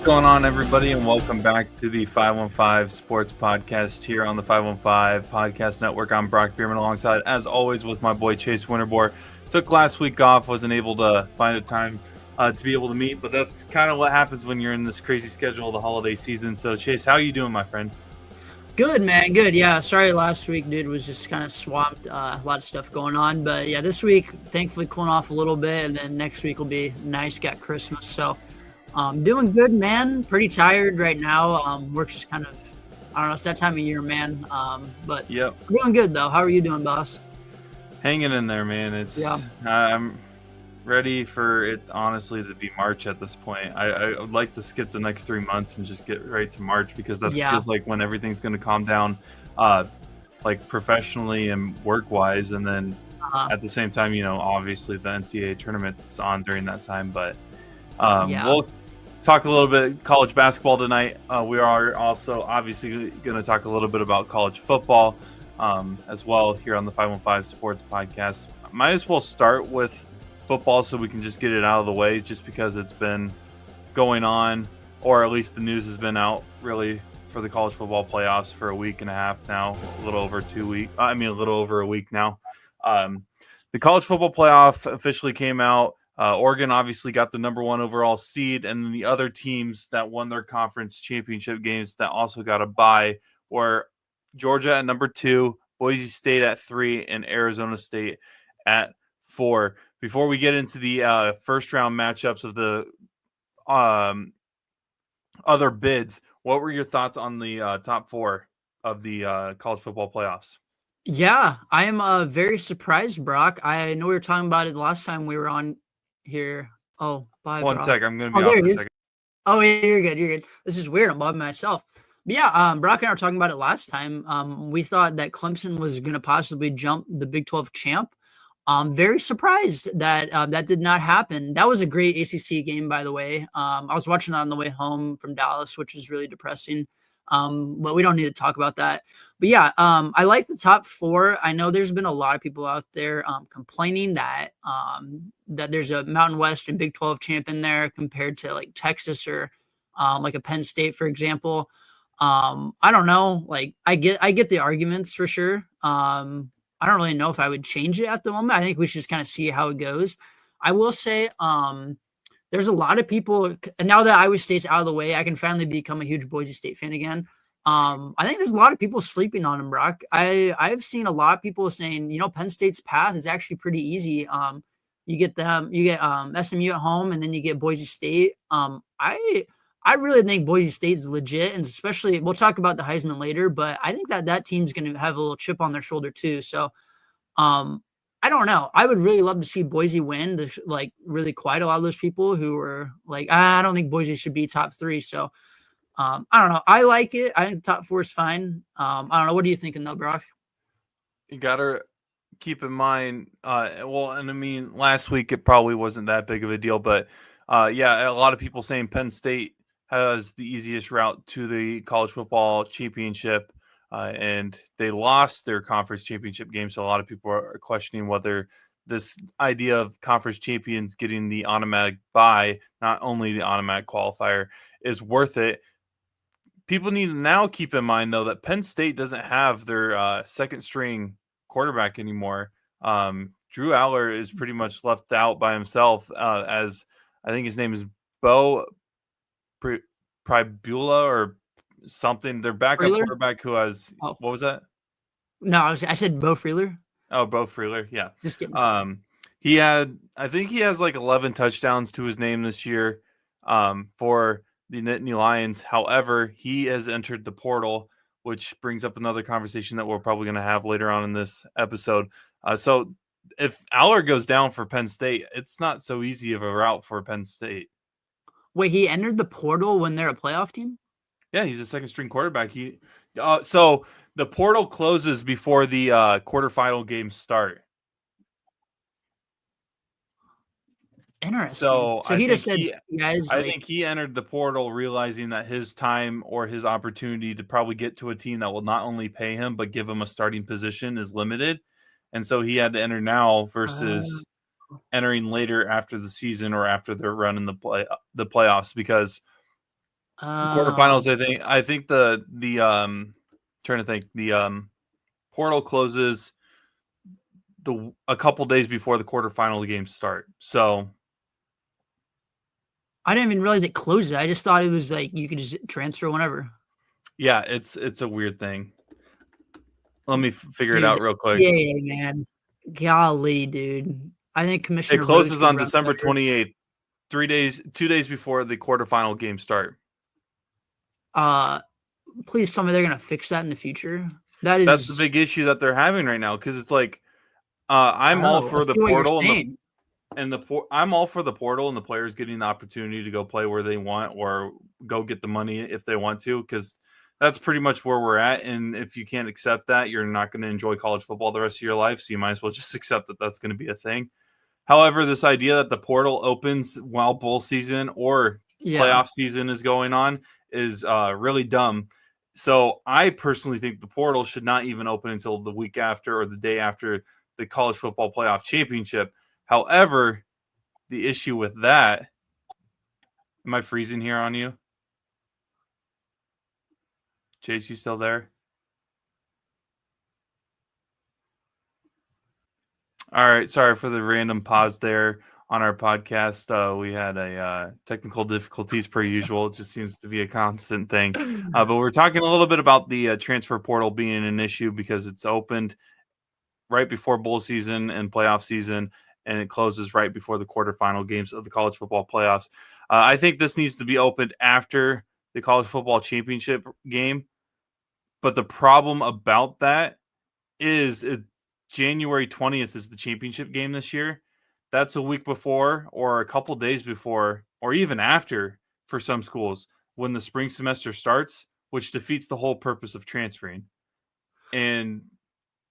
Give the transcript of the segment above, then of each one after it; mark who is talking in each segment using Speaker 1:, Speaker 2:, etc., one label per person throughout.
Speaker 1: going on, everybody, and welcome back to the 515 Sports Podcast here on the 515 Podcast Network. I'm Brock Bierman alongside, as always, with my boy Chase Winterbore. Took last week off, wasn't able to find a time to be able to meet, but that's kind of what happens when you're in this crazy schedule of the holiday season. So, Chase, how are you doing, my friend?
Speaker 2: Good, man. Good. Yeah. Sorry last week, dude, was just kind of swamped. A lot of stuff going on. But yeah, this week, thankfully, cooling off a little bit. And then next week will be nice. Got Christmas. So doing good, man. Pretty tired right now. Work's just kind of, I don't know, it's that time of year, man. But
Speaker 1: Yep.
Speaker 2: doing good, though. How are you doing, boss?
Speaker 1: Hanging in there, man. I'm ready for it, honestly, to be March at this point. I would like to skip the next 3 months and just get right to March, because that feels like when everything's going to calm down, like professionally and work-wise. And then at the same time, obviously the NCAA tournament's on during that time. But we'll talk a little bit college basketball tonight. We are also obviously going to talk a little bit about college football as well here on the 515 Sports Podcast. Might as well start with football so we can just get it out of the way, just because it's been going on, or at least the news has been out really for the college football playoffs for a week and a half now, a little over a week now. The college football playoff officially came out. Oregon obviously got the number 1 overall seed, and then the other teams that won their conference championship games that also got a bye were Georgia at number 2, Boise State at 3, and Arizona State at 4. Before we get into the first round matchups of the other bids, what were your thoughts on the top 4 of the college football playoffs?
Speaker 2: Yeah, I am very surprised, Brock. I know we were talking about it last time we were on here. Oh, bye,
Speaker 1: One
Speaker 2: Brock.
Speaker 1: sec. I'm going to be off for a second.
Speaker 2: Oh, yeah, you're good. You're good. This is weird. I'm bugging myself. But yeah, Brock and I were talking about it last time. We thought that Clemson was going to possibly jump the Big 12 champ. I'm very surprised that that did not happen. That was a great ACC game, by the way. I was watching that on the way home from Dallas, which was really depressing. But we don't need to talk about that. But yeah, I like the top 4. I know there's been a lot of people out there complaining that that there's a Mountain West and Big 12 champ in there compared to like Texas or like a Penn State, for example. I don't know. Like I get the arguments for sure. I don't really know if I would change it at the moment. I think we should just kind of see how it goes. I will say there's a lot of people, and now that Iowa State's out of the way, I can finally become a huge Boise State fan again. I think there's a lot of people sleeping on them, Brock. I've seen a lot of people saying, Penn State's path is actually pretty easy. You get SMU at home, and then you get Boise State. I really think Boise State's legit, and especially we'll talk about the Heisman later, but I think that team's going to have a little chip on their shoulder too. So, I don't know. I would really love to see Boise win, like really quiet a lot of those people who were like, I don't think Boise should be top 3. So, I don't know. I like it. I think the top 4 is fine. I don't know. What are you thinking though, Brock?
Speaker 1: You got to keep in mind, last week it probably wasn't that big of a deal, but a lot of people saying Penn State has the easiest route to the college football championship, and they lost their conference championship game. So a lot of people are questioning whether this idea of conference champions getting the automatic bye, not only the automatic qualifier, is worth it. People need to now keep in mind, though, that Penn State doesn't have their second string quarterback anymore. Drew Aller is pretty much left out by himself, as I think his name is Bo Pribula or something. Their backup quarterback who has what was that?
Speaker 2: No, I said Bo Freeler.
Speaker 1: Oh, Bo Freeler, yeah.
Speaker 2: Just kidding.
Speaker 1: I think he has like 11 touchdowns to his name this year for the Nittany Lions. However, he has entered the portal, which brings up another conversation that we're probably going to have later on in this episode. So if Aller goes down for Penn State, it's not so easy of a route for Penn State.
Speaker 2: Wait, he entered the portal when they're a playoff team?
Speaker 1: Yeah, he's a second string quarterback. So the portal closes before the quarterfinal games start.
Speaker 2: Interesting.
Speaker 1: So
Speaker 2: he just said,
Speaker 1: I think he entered the portal realizing that his time or his opportunity to probably get to a team that will not only pay him but give him a starting position is limited, and so he had to enter now versus entering later after the season or after they're running the playoffs, because Quarterfinals, I think the trying to think, the portal closes a couple days before the quarterfinal games start. So
Speaker 2: I didn't even realize it closes. I just thought it was like you could just transfer whenever.
Speaker 1: yeah, it's a weird thing. Let me figure it out real quick.
Speaker 2: Yeah, man. Golly, dude. I think Commissioner
Speaker 1: It closes
Speaker 2: Rose
Speaker 1: on December 28th, 2 days before the quarterfinal games start.
Speaker 2: Please tell me they're gonna fix that in the future.
Speaker 1: That's the big issue that they're having right now, because it's like I'm all for the portal I'm all for the portal and the players getting the opportunity to go play where they want or go get the money if they want to, because that's pretty much where we're at. And if you can't accept that, you're not going to enjoy college football the rest of your life. So you might as well just accept that that's going to be a thing. However, this idea that the portal opens while bowl season or playoff season is going on is really dumb. So I personally think the portal should not even open until the week after or the day after the college football playoff championship. However, the issue with that, am I freezing here on you? Chase, you still there? All right. Sorry for the random pause there on our podcast. We had a technical difficulties per usual. It just seems to be a constant thing. But we're talking a little bit about the transfer portal being an issue because it's opened right before bowl season and playoff season, and it closes right before the quarterfinal games of the college football playoffs. I think this needs to be opened after the college football championship game. But the problem about that is January 20th is the championship game this year. That's a week before or a couple days before or even after for some schools when the spring semester starts, which defeats the whole purpose of transferring. And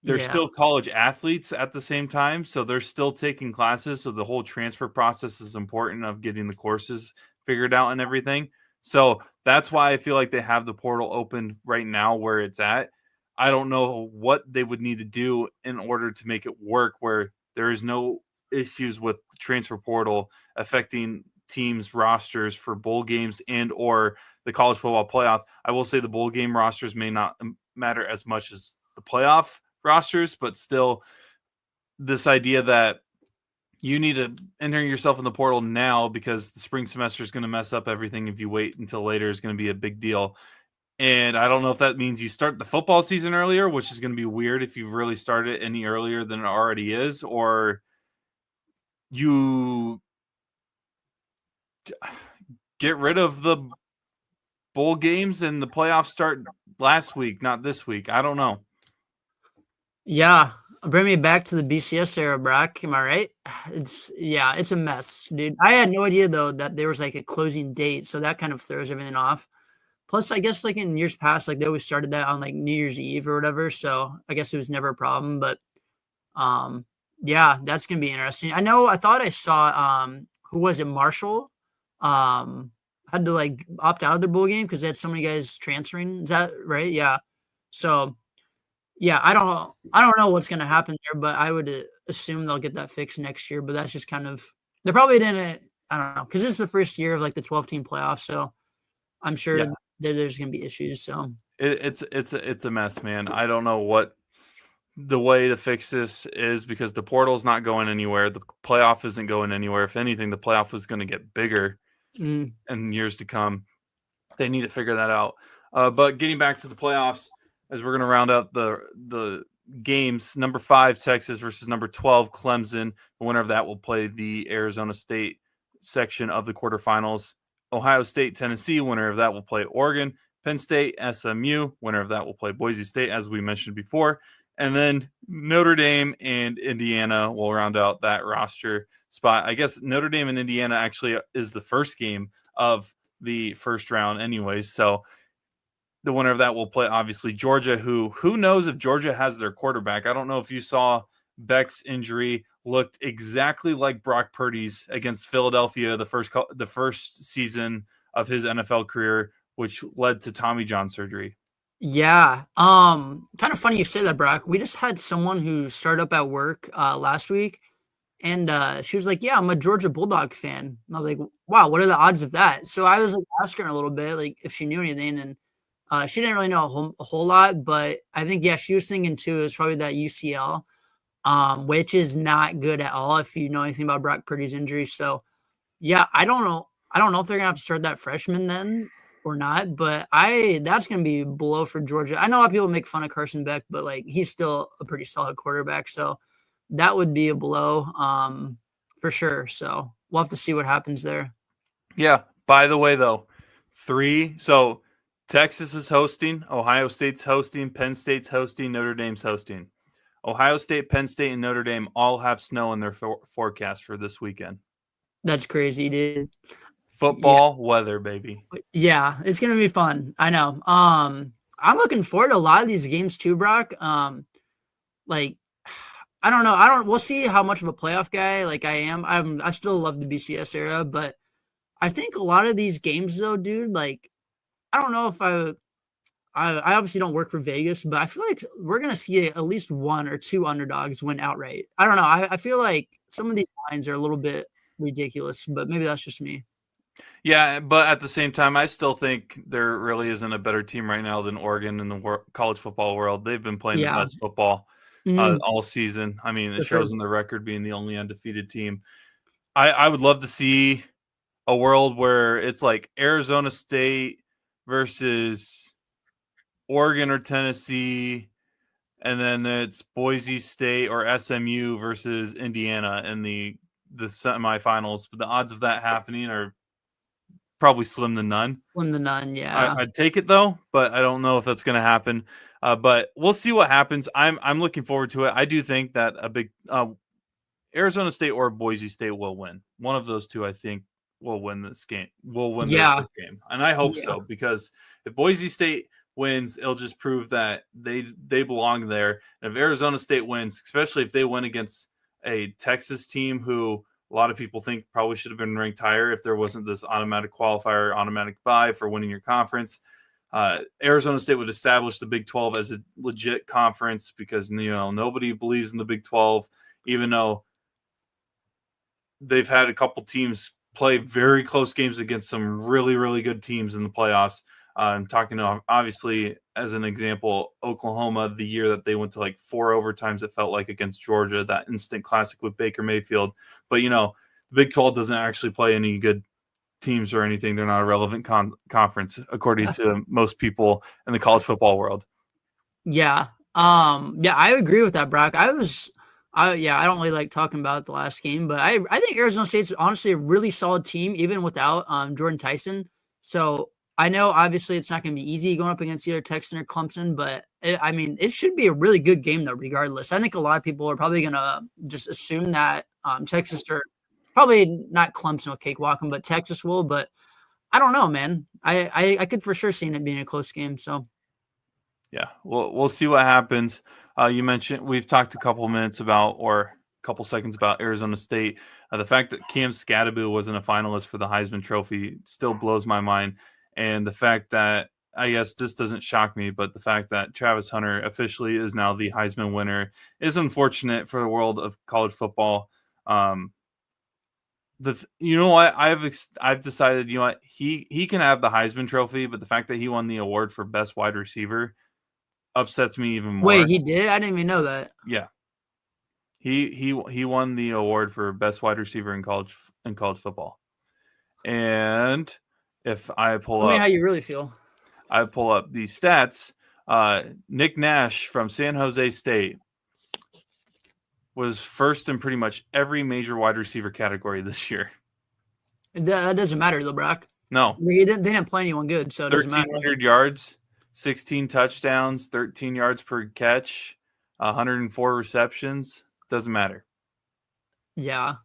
Speaker 1: they're still college athletes at the same time, so they're still taking classes. So the whole transfer process is important of getting the courses figured out and everything. So that's why I feel like they have the portal open right now where it's at. I don't know what they would need to do in order to make it work where there is no issues with the transfer portal affecting teams' rosters for bowl games and or the college football playoff. I will say the bowl game rosters may not matter as much as the playoff rosters, but still this idea that you need to enter yourself in the portal now because the spring semester is going to mess up everything. If you wait until later is going to be a big deal. And I don't know if that means you start the football season earlier, which is going to be weird if you've really started any earlier than it already is, or you get rid of the bowl games and the playoffs start last week, not this week. I don't know.
Speaker 2: Yeah. Bring me back to the BCS era, Brock. Am I right? It's a mess, dude. I had no idea though that there was like a closing date, so that kind of throws everything off. Plus, I guess like in years past, like they always started that on like New Year's Eve or whatever. So I guess it was never a problem. But yeah, that's gonna be interesting. I thought I saw who was it, Marshall? Had to like opt out of their bowl game because they had so many guys transferring. Is that right? Yeah. So yeah, I don't know what's gonna happen there, but I would assume they'll get that fixed next year. But that's just kind of they probably didn't. I don't know because it's the first year of like the 12-team playoff, so I'm sure there's gonna be issues. So
Speaker 1: it's a mess, man. I don't know what the way to fix this is because the portal's not going anywhere. The playoff isn't going anywhere. If anything, the playoff is going to get bigger in years to come. They need to figure that out. But getting back to the playoffs, as we're going to round out the games, number 5 Texas versus number 12 Clemson. The winner of that will play the Arizona State section of the quarterfinals. Ohio State, Tennessee, winner of that will play Oregon. Penn State, SMU, winner of that will play Boise State, as we mentioned before. And then Notre Dame and Indiana will round out that roster spot. I guess Notre Dame and Indiana actually is the first game of the first round anyways. So the winner of that will play, obviously, Georgia, who knows if Georgia has their quarterback. I don't know if you saw Beck's injury looked exactly like Brock Purdy's against Philadelphia the first season of his NFL career, which led to Tommy John surgery.
Speaker 2: Yeah. Kind of funny you say that, Brock. We just had someone who started up at work last week, And she was like, "Yeah, I'm a Georgia Bulldog fan." And I was like, "Wow, what are the odds of that?" So I was like asking her a little bit, like if she knew anything, and she didn't really know a whole lot. But I think yeah, she was thinking too. It was probably that UCL, which is not good at all if you know anything about Brock Purdy's injury. So yeah, I don't know. I don't know if they're gonna have to start that freshman then or not, but that's gonna be below for Georgia. I know a lot of people make fun of Carson Beck, but like he's still a pretty solid quarterback. So that would be a blow, for sure. So we'll have to see what happens there.
Speaker 1: Yeah. By the way, though, so Texas is hosting, Ohio State's hosting, Penn State's hosting, Notre Dame's hosting. Ohio State, Penn State, and Notre Dame all have snow in their forecast for this weekend.
Speaker 2: That's crazy, dude. Yeah.
Speaker 1: Football weather, baby.
Speaker 2: Yeah, it's gonna be fun. I know. I'm looking forward to a lot of these games too, Brock. Like I don't know. We'll see how much of a playoff guy like I am. I still love the BCS era, but I think a lot of these games though, dude, like I don't know if I obviously don't work for Vegas, but I feel like we're gonna see at least one or two underdogs win outright. I don't know. I feel like some of these lines are a little bit ridiculous, but maybe that's just me.
Speaker 1: Yeah, but at the same time, I still think there really isn't a better team right now than Oregon in the college football world. They've been playing the
Speaker 2: Yeah.
Speaker 1: best football
Speaker 2: Mhm.
Speaker 1: all season. I mean, it
Speaker 2: For sure.
Speaker 1: shows in the record being the only undefeated team. I would love to see a world where it's like Arizona State versus Oregon or Tennessee, and then it's Boise State or SMU versus Indiana in the semifinals. But the odds of that happening are probably slim to none.
Speaker 2: Slim to none, yeah.
Speaker 1: I'd take it though, but I don't know if that's going to happen. But we'll see what happens. I'm looking forward to it. I do think that a big Arizona State or Boise State will win. One of those two, I think, will win this game. Will win
Speaker 2: Yeah.
Speaker 1: this game, and I hope
Speaker 2: Yeah.
Speaker 1: so because if Boise State wins, it'll just prove that they belong there. And if Arizona State wins, especially if they win against a Texas team who a lot of people think probably should have been ranked higher if there wasn't this automatic qualifier, automatic bye for winning your conference. Arizona State would establish the Big 12 as a legit conference because nobody believes in the Big 12, even though they've had a couple teams play very close games against some really, really good teams in the playoffs. I'm talking to, obviously, as an example, Oklahoma, the year that they went to like 4 overtimes, it felt like against Georgia, that instant classic with Baker Mayfield. But, the Big 12 doesn't actually play any good teams or anything. They're not a relevant conference, according to most people in the college football world.
Speaker 2: Yeah. Yeah, I agree with that, Brock. I don't really like talking about the last game, but I think Arizona State's honestly a really solid team, even without Jordan Tyson. So I know obviously it's not going to be easy going up against either Texas or Clemson, but it should be a really good game though, regardless. I think a lot of people are probably going to just assume that Texas or probably not Clemson will cakewalk them, but Texas will. But I don't know, man. I could for sure see it being a close game. So.
Speaker 1: Yeah, we'll see what happens. You mentioned we've talked a couple minutes about, or a couple seconds about Arizona State. The fact that Cam Scadaboo wasn't a finalist for the Heisman Trophy still blows my mind. And the fact that, I guess this doesn't shock me, but the fact that Travis Hunter officially is now the Heisman winner is unfortunate for the world of college football. You know what? I've decided, he can have the Heisman Trophy, but the fact that he won the award for best wide receiver upsets me even more.
Speaker 2: Wait, he did? I didn't even know that.
Speaker 1: Yeah. He won the award for best wide receiver in college football. And if I
Speaker 2: Tell me how you really feel.
Speaker 1: I pull up the stats, Nick Nash from San Jose State was first in pretty much every major wide receiver category this year.
Speaker 2: That doesn't matter though, Brock.
Speaker 1: No.
Speaker 2: They didn't play anyone good, so it doesn't matter.
Speaker 1: 1,300 yards, 16 touchdowns, 13 yards per catch, 104 receptions. Doesn't matter.
Speaker 2: Yeah.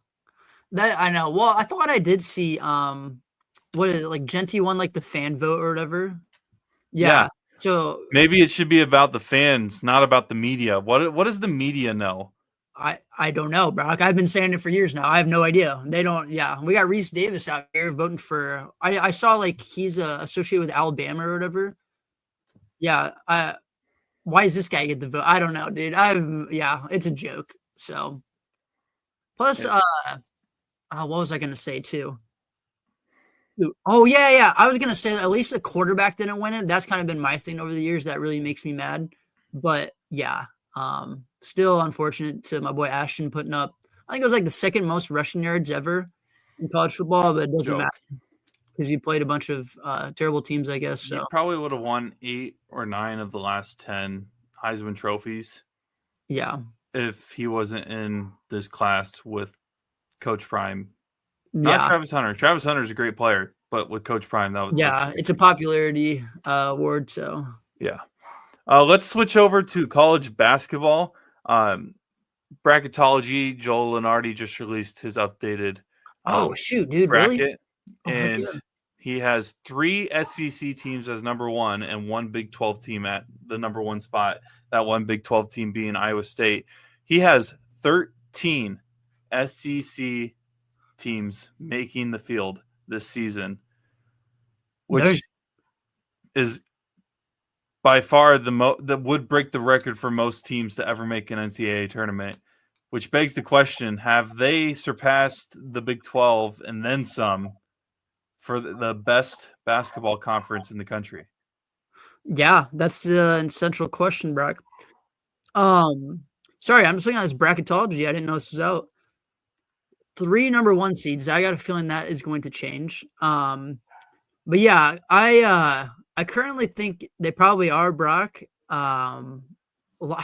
Speaker 2: That I know. Well, I thought I did see what is it, like Genty won like the fan vote or whatever. Yeah. So
Speaker 1: maybe it should be about the fans, not about the media. What does the media know?
Speaker 2: I don't know, Brock. I've been saying it for years now. I have no idea. They don't. Yeah, we got Reese Davis out here voting for. I saw like he's associated with Alabama or whatever. Yeah. Why does this guy get the vote? I don't know, dude. Yeah, it's a joke. So Plus, what was I gonna say too? Oh yeah. I was gonna say that at least the quarterback didn't win it. That's kind of been my thing over the years. That really makes me mad. But yeah, still unfortunate to my boy Ashton putting up. I think it was like the second most rushing yards ever in college football, but it doesn't matter because he played a bunch of terrible teams, I guess. So
Speaker 1: he probably would have won 8 or 9 of the last 10 Heisman trophies.
Speaker 2: Yeah,
Speaker 1: if he wasn't in this class with Coach Prime. Not
Speaker 2: yeah,
Speaker 1: Travis Hunter. Travis Hunter is a great player, but with Coach Prime, that was
Speaker 2: it's a popularity award. So
Speaker 1: yeah. Let's switch over to college basketball. Bracketology. Joel Lenardi just released his updated
Speaker 2: oh shoot, dude,
Speaker 1: bracket,
Speaker 2: really? Oh, heck
Speaker 1: and
Speaker 2: yeah.
Speaker 1: he has 3 SEC teams as number 1 and 1 Big 12 team at the number 1 spot. That one Big 12 team being Iowa State. He has 13 SEC teams making the field this season, which is by far that would break the record for most teams to ever make an NCAA tournament, which begs the question, have they surpassed the Big 12 and then some for the best basketball conference in the country?
Speaker 2: Yeah, that's the central question, Brock. Sorry, I'm just looking at this bracketology. I didn't know this was out. 3 number 1 seeds. I got a feeling that is going to change. But yeah, I currently think they probably are, Brock. I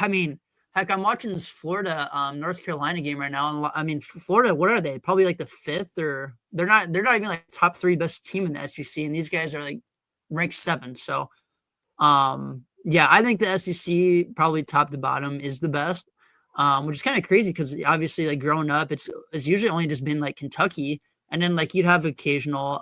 Speaker 2: mean, heck, I'm watching this Florida North Carolina game right now, and I mean, Florida, what are they? Probably like the 5th, or they're not even like top 3 best team in the SEC, and these guys are like ranked 7. So, yeah, I think the SEC probably top to bottom is the best. Which is kind of crazy because obviously, like growing up, it's usually only just been like Kentucky, and then like you'd have occasional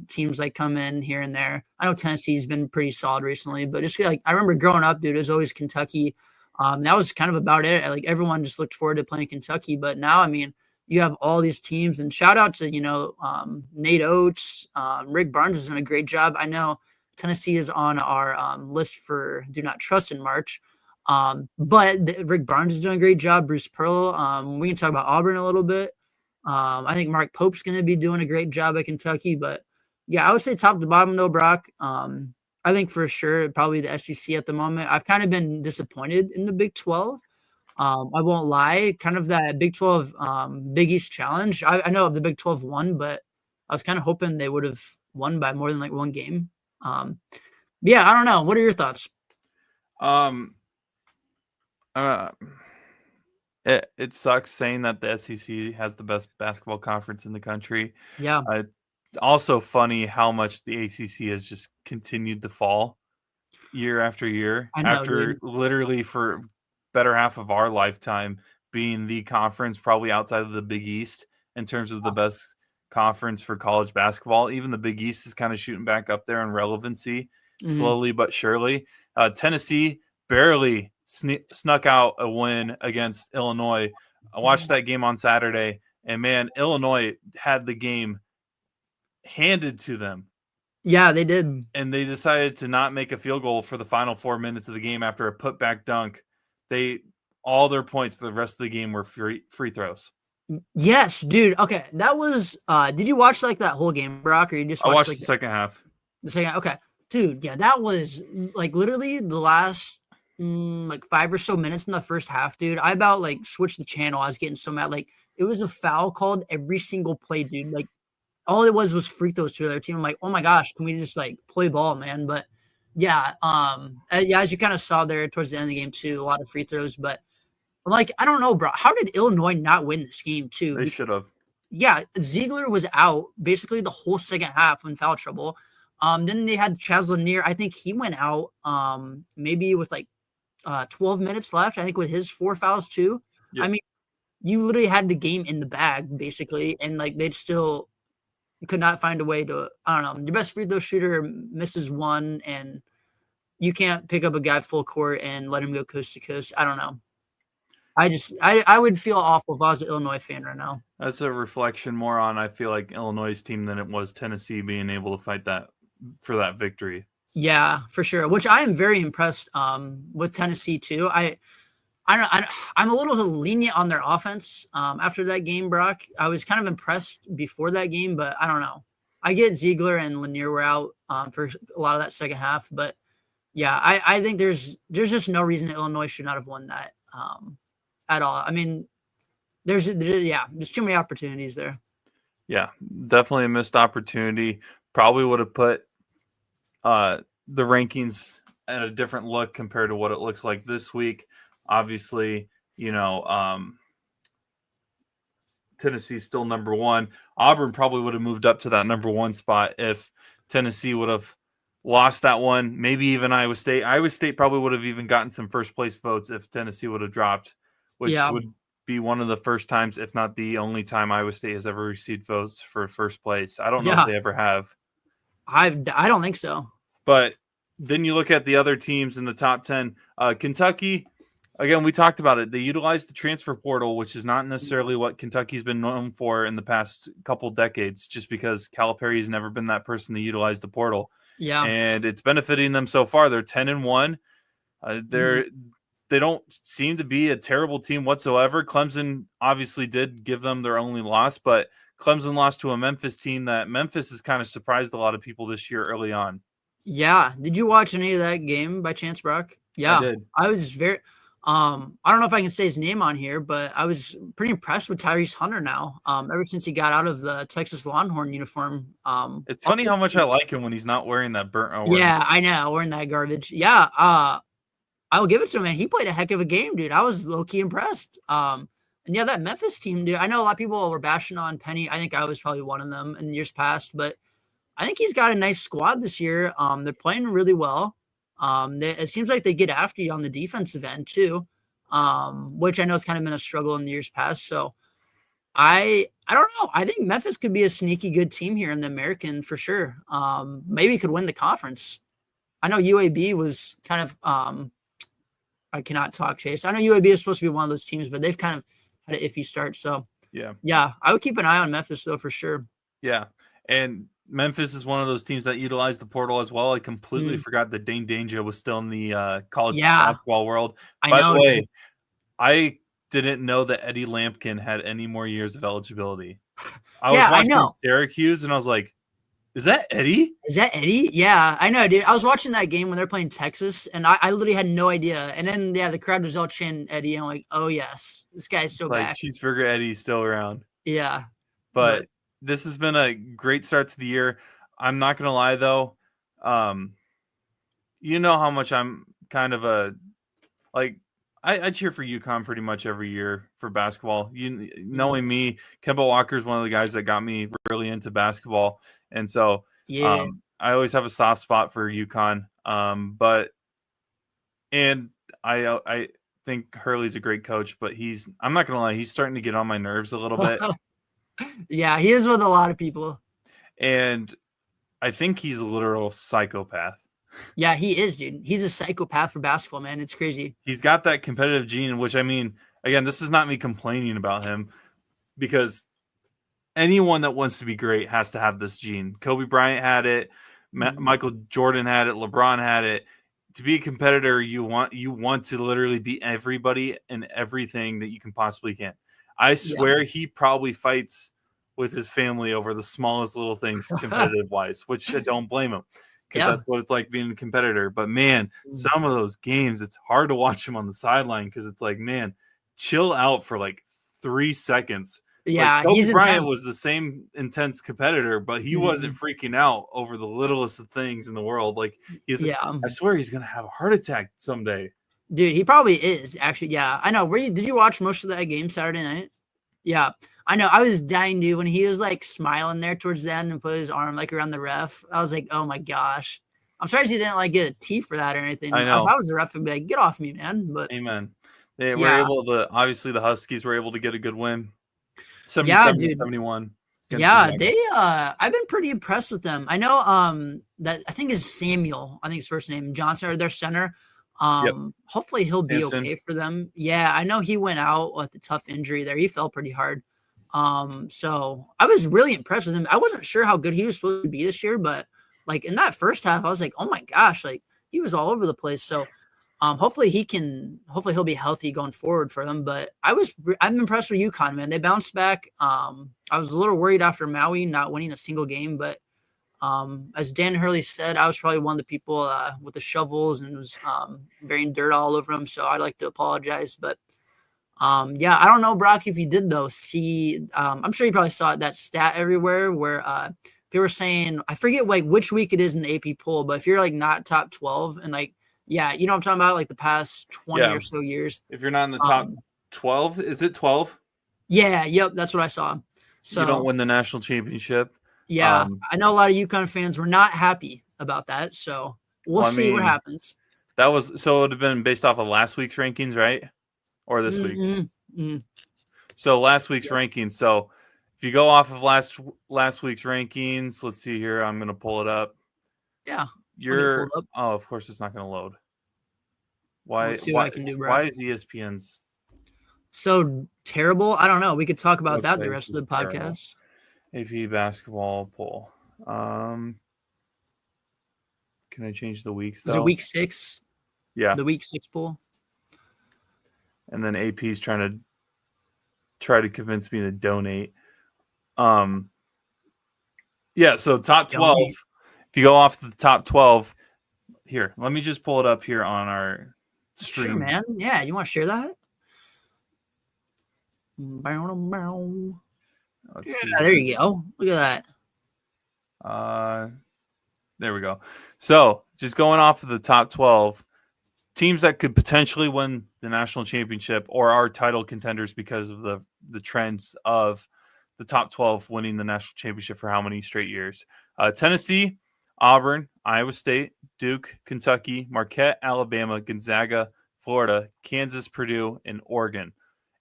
Speaker 2: teams like come in here and there. I know Tennessee's been pretty solid recently, but just like I remember growing up, dude, it was always Kentucky. That was kind of about it. Like everyone just looked forward to playing Kentucky, but now I mean, you have all these teams, and shout out to Nate Oates, Rick Barnes has done a great job. I know Tennessee is on our list for Do Not Trust in March. But Rick Barnes is doing a great job. Bruce Pearl. We can talk about Auburn a little bit. I think Mark Pope's going to be doing a great job at Kentucky. But yeah, I would say top to bottom though, Brock. I think for sure probably the SEC at the moment. I've kind of been disappointed in the Big 12. I won't lie. Kind of that Big 12 Big East challenge. I know the Big 12 won, but I was kind of hoping they would have won by more than like 1 game. Yeah, I don't know. What are your thoughts?
Speaker 1: It sucks saying that the SEC has the best basketball conference in the country.
Speaker 2: Yeah.
Speaker 1: Also funny how much the ACC has just continued to fall year after year.
Speaker 2: I know,
Speaker 1: after
Speaker 2: dude.
Speaker 1: literally for better half of our lifetime being the conference probably outside of the Big East in terms of the best conference for college basketball. Even the Big East is kind of shooting back up there in relevancy, slowly but surely. Tennessee barely snuck out a win against Illinois. I watched that game on Saturday, and man, Illinois had the game handed to them.
Speaker 2: Yeah, they did.
Speaker 1: And they decided to not make a field goal for the final 4 minutes of the game after a putback dunk. All their points the rest of the game were free throws.
Speaker 2: Yes, dude. Okay, that was. Did you watch like that whole game, Brock, or you just watched
Speaker 1: like the second half?
Speaker 2: The second. Okay, dude. Yeah, that was like literally the last like 5 or so minutes in the first half, dude. I about like switched the channel. I was getting so mad. Like it was a foul called every single play, dude. Like all it was free throws to their team. I'm like, oh my gosh, can we just like play ball, man? But yeah, as you kind of saw there towards the end of the game too, a lot of free throws. But like, I don't know, bro. How did Illinois not win this game too?
Speaker 1: They should have.
Speaker 2: Yeah, Ziegler was out basically the whole second half in foul trouble. Then they had Chaz Lanier. I think he went out maybe with like 12 minutes left. I think with his 4 fouls too. Yep. I mean, you literally had the game in the bag basically, and like they'd still could not find a way to. I don't know. Your best free throw shooter misses 1, and you can't pick up a guy full court and let him go coast to coast. I don't know. I would feel awful if I was an Illinois fan right now.
Speaker 1: That's a reflection more on, I feel like, Illinois' team than it was Tennessee being able to fight that for that victory.
Speaker 2: Yeah, for sure. Which I am very impressed with Tennessee too. I'm a little lenient on their offense after that game, Brock. I was kind of impressed before that game, but I don't know. I get Ziegler and Lanier were out for a lot of that second half, but yeah, I think there's just no reason Illinois should not have won that at all. I mean, there's too many opportunities there.
Speaker 1: Yeah, definitely a missed opportunity. Probably would have put the rankings at a different look compared to what it looks like this week. Obviously, Tennessee's still number one. Auburn probably would have moved up to that number one spot if Tennessee would have lost that one. Maybe even Iowa State. Iowa State probably would have even gotten some first place votes if Tennessee would have dropped, which would be one of the first times, if not the only time, Iowa State has ever received votes for first place. I don't know if they ever have.
Speaker 2: I don't think so.
Speaker 1: But then you look at the other teams in the top 10. Kentucky, again, we talked about it. They utilized the transfer portal, which is not necessarily what Kentucky's been known for in the past couple decades, just because Calipari has never been that person to utilize the portal.
Speaker 2: Yeah.
Speaker 1: And it's benefiting them so far. They're 10-1. They don't seem to be a terrible team whatsoever. Clemson obviously did give them their only loss, but Clemson lost to a Memphis team that Memphis has kind of surprised a lot of people this year early on.
Speaker 2: Yeah. Did you watch any of that game by chance, Brock? Yeah.
Speaker 1: I did.
Speaker 2: I was very I don't know if I can say his name on here, but I was pretty impressed with Tyrese Hunter now. Ever since he got out of the Texas Longhorn uniform.
Speaker 1: It's funny how much I like him when he's not wearing that burnt orange.
Speaker 2: Yeah, I know, wearing that garbage. Yeah. I'll give it to him, man. He played a heck of a game, dude. I was low-key impressed. And yeah, that Memphis team, dude. I know a lot of people were bashing on Penny. I think I was probably one of them in years past, but I think he's got a nice squad this year. They're playing really well. It seems like they get after you on the defensive end too, which I know has kind of been a struggle in the years past. So I don't know. I think Memphis could be a sneaky good team here in the American for sure. Maybe could win the conference. I know UAB was kind of I cannot talk, Chase. I know UAB is supposed to be one of those teams, but they've kind of had an iffy start. So yeah, I would keep an eye on Memphis though for sure.
Speaker 1: Yeah, and Memphis is one of those teams that utilize the portal as well. I completely forgot that Dane Danger was still in the college basketball world. By the way, I didn't know that Eddie Lampkin had any more years of eligibility. I was watching Syracuse, and I was like, is that Eddie?
Speaker 2: Is that Eddie? Yeah, I know, dude. I was watching that game when they're playing Texas, and I literally had no idea. And then, the crowd was all chanting Eddie, and I'm like, oh, yes, this guy's so back.
Speaker 1: Cheeseburger Eddie's still around.
Speaker 2: Yeah.
Speaker 1: But this has been a great start to the year. I'm not going to lie, though. You know how much I'm kind of I cheer for UConn pretty much every year for basketball. Knowing me, Kemba Walker is one of the guys that got me really into basketball. And so I always have a soft spot for UConn. And I think Hurley's a great coach, but I'm not going to lie, he's starting to get on my nerves a little bit.
Speaker 2: Yeah, he is with a lot of people.
Speaker 1: And I think he's a literal psychopath.
Speaker 2: Yeah, he is, dude. He's a psychopath for basketball, man. It's crazy.
Speaker 1: He's got that competitive gene, which, I mean, again, this is not me complaining about him, because anyone that wants to be great has to have this gene. Kobe Bryant had it. Michael Jordan had it. LeBron had it. To be a competitor, you want to literally beat everybody and everything that you can possibly can. I swear he probably fights with his family over the smallest little things competitive-wise, which I don't blame him, because that's what it's like being a competitor. But, man, some of those games, it's hard to watch him on the sideline, because it's like, man, chill out for like 3 seconds.
Speaker 2: Yeah,
Speaker 1: Kobe Bryant was the same intense competitor, but he wasn't freaking out over the littlest of things in the world. Like, I swear he's going to have a heart attack someday.
Speaker 2: Dude, he probably is, actually. Yeah, I know. Did you watch most of that game Saturday night? Yeah, I know. I was dying, dude, when he was like smiling there towards the end and put his arm like around the ref. I was like, oh my gosh. I'm surprised he didn't like get a T for that or anything.
Speaker 1: I know.
Speaker 2: If I was the ref, I'd be like, get off me, man. But
Speaker 1: amen. They were able to, obviously the Huskies were able to get a good win. 77-71.
Speaker 2: Yeah, I've been pretty impressed with them. I know that I think is Samuel, I think his first name, Johnson, or their center. Hopefully he'll be okay for them. Yeah, I know he went out with a tough injury there. He fell pretty hard. So I was really impressed with him. I wasn't sure how good he was supposed to be this year, but like in that first half, I was like, oh my gosh, like he was all over the place. So Hopefully he'll be healthy going forward for them. But I'm impressed with UConn, man. They bounced back. I was a little worried after Maui not winning a single game, but as Dan Hurley said, I was probably one of the people with the shovels and was burying dirt all over him. So I'd like to apologize. But yeah, I don't know, Brock, if you did though see, I'm sure you probably saw that stat everywhere where they were saying, I forget like which week it is in the AP poll, but if you're like not top 12 and like, yeah, you know what I'm talking about, like the past 20 or so years.
Speaker 1: If you're not in the top 12, is it 12?
Speaker 2: Yeah, yep, that's what I saw. So
Speaker 1: you don't win the national championship.
Speaker 2: Yeah, I know a lot of UConn fans were not happy about that, so we'll see what happens.
Speaker 1: That was so it would have been based off of last week's rankings, right? Or this week's.
Speaker 2: Mm-hmm.
Speaker 1: So last week's rankings. So if you go off of last week's rankings, let's see here. I'm gonna pull it up.
Speaker 2: Yeah.
Speaker 1: Oh, of course it's not gonna load. Why?
Speaker 2: See what I can do, bro.
Speaker 1: Why is ESPN's
Speaker 2: so terrible? I don't know. We could talk about that the rest of the podcast.
Speaker 1: AP basketball poll. Can I change the weeks?
Speaker 2: Is it week 6?
Speaker 1: Yeah.
Speaker 2: The week 6 poll.
Speaker 1: And then AP's trying to convince me to donate. Yeah, so top 12. If you go off the top 12, here, let me just pull it up here on our stream.
Speaker 2: Sure, man. Yeah, you want to share that? Yeah, there you go. Look at
Speaker 1: that. There we go. So just going off of the top 12 teams that could potentially win the national championship or are title contenders because of the trends of the top 12 winning the national championship for how many straight years? Tennessee, Auburn, Iowa State, Duke, Kentucky, Marquette, Alabama, Gonzaga, Florida, Kansas, Purdue, and Oregon.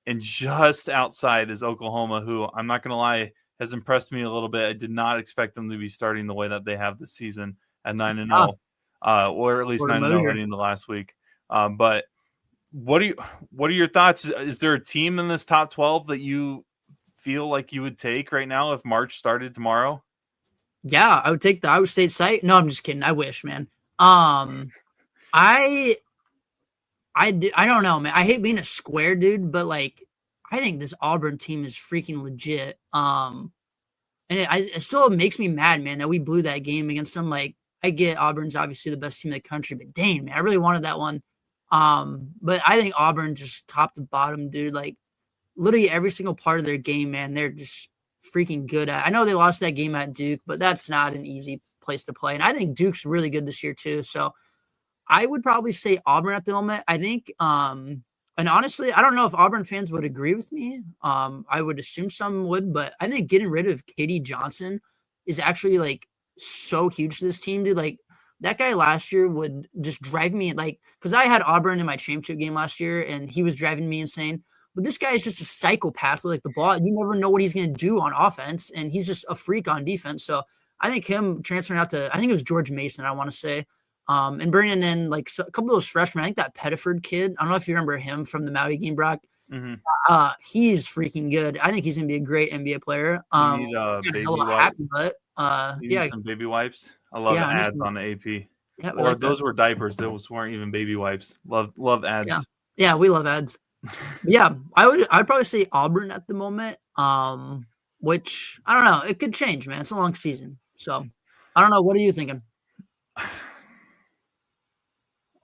Speaker 1: And just outside is Oklahoma, who I'm not going to lie, has impressed me a little bit. I did not expect them to be starting the way that they have this season at 9-0, or at least 9-0 heading into last week. But what are your thoughts? Is there a team in this top 12 that you feel like you would take right now if March started tomorrow?
Speaker 2: Yeah, I would take the Iowa State site. No, I'm just kidding. I wish, man. I don't know, man. I hate being a square dude, but like, I think this Auburn team is freaking legit. And it still makes me mad, man, that we blew that game against them. Like, I get Auburn's obviously the best team in the country, but dang, man, I really wanted that one. But I think Auburn just top to bottom, dude. Like, literally every single part of their game, man, they're just freaking good at. I know they lost that game at Duke, but that's not an easy place to play. And I think Duke's really good this year too. So I would probably say Auburn at the moment. I think, and honestly, I don't know if Auburn fans would agree with me. I would assume some would, but I think getting rid of Katie Johnson is actually like so huge to this team, dude. Like, that guy last year would just drive me because I had Auburn in my championship game last year and he was driving me insane. But this guy is just a psychopath with like the ball. You never know what he's going to do on offense, and he's just a freak on defense. So I think him transferring out to, I think it was George Mason, I want to say, and bringing in like a couple of those freshmen. I think that Pettiford kid, I don't know if you remember him from the Maui game, Brock.
Speaker 1: Mm-hmm.
Speaker 2: He's freaking good. I think he's going to be a great NBA player.
Speaker 1: You need baby wipes.
Speaker 2: Yeah,
Speaker 1: some baby wipes. I love ads on the AP.
Speaker 2: Yeah,
Speaker 1: or those were diapers. Those weren't even baby wipes. Love ads.
Speaker 2: Yeah, we love ads. Yeah, I'd probably say Auburn at the moment. Which I don't know. It could change, man. It's a long season, so I don't know. What are you thinking?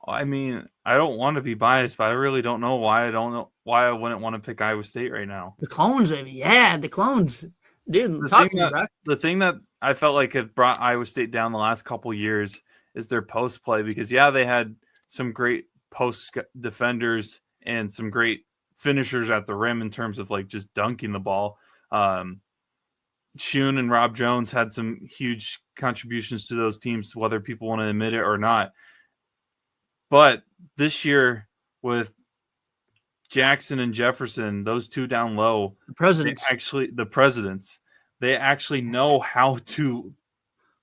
Speaker 1: I mean, I don't want to be biased, but I really don't know why. I don't know why I wouldn't want to pick Iowa State right now.
Speaker 2: The clones, baby. Yeah, the clones. Dude,
Speaker 1: the thing that I felt like have brought Iowa State down the last couple years is their post play, because they had some great post defenders and some great finishers at the rim in terms of like just dunking the ball. Shun and Rob Jones had some huge contributions to those teams, whether people want to admit it or not. But this year with Jackson and Jefferson, those two down low, the presidents, they actually know how to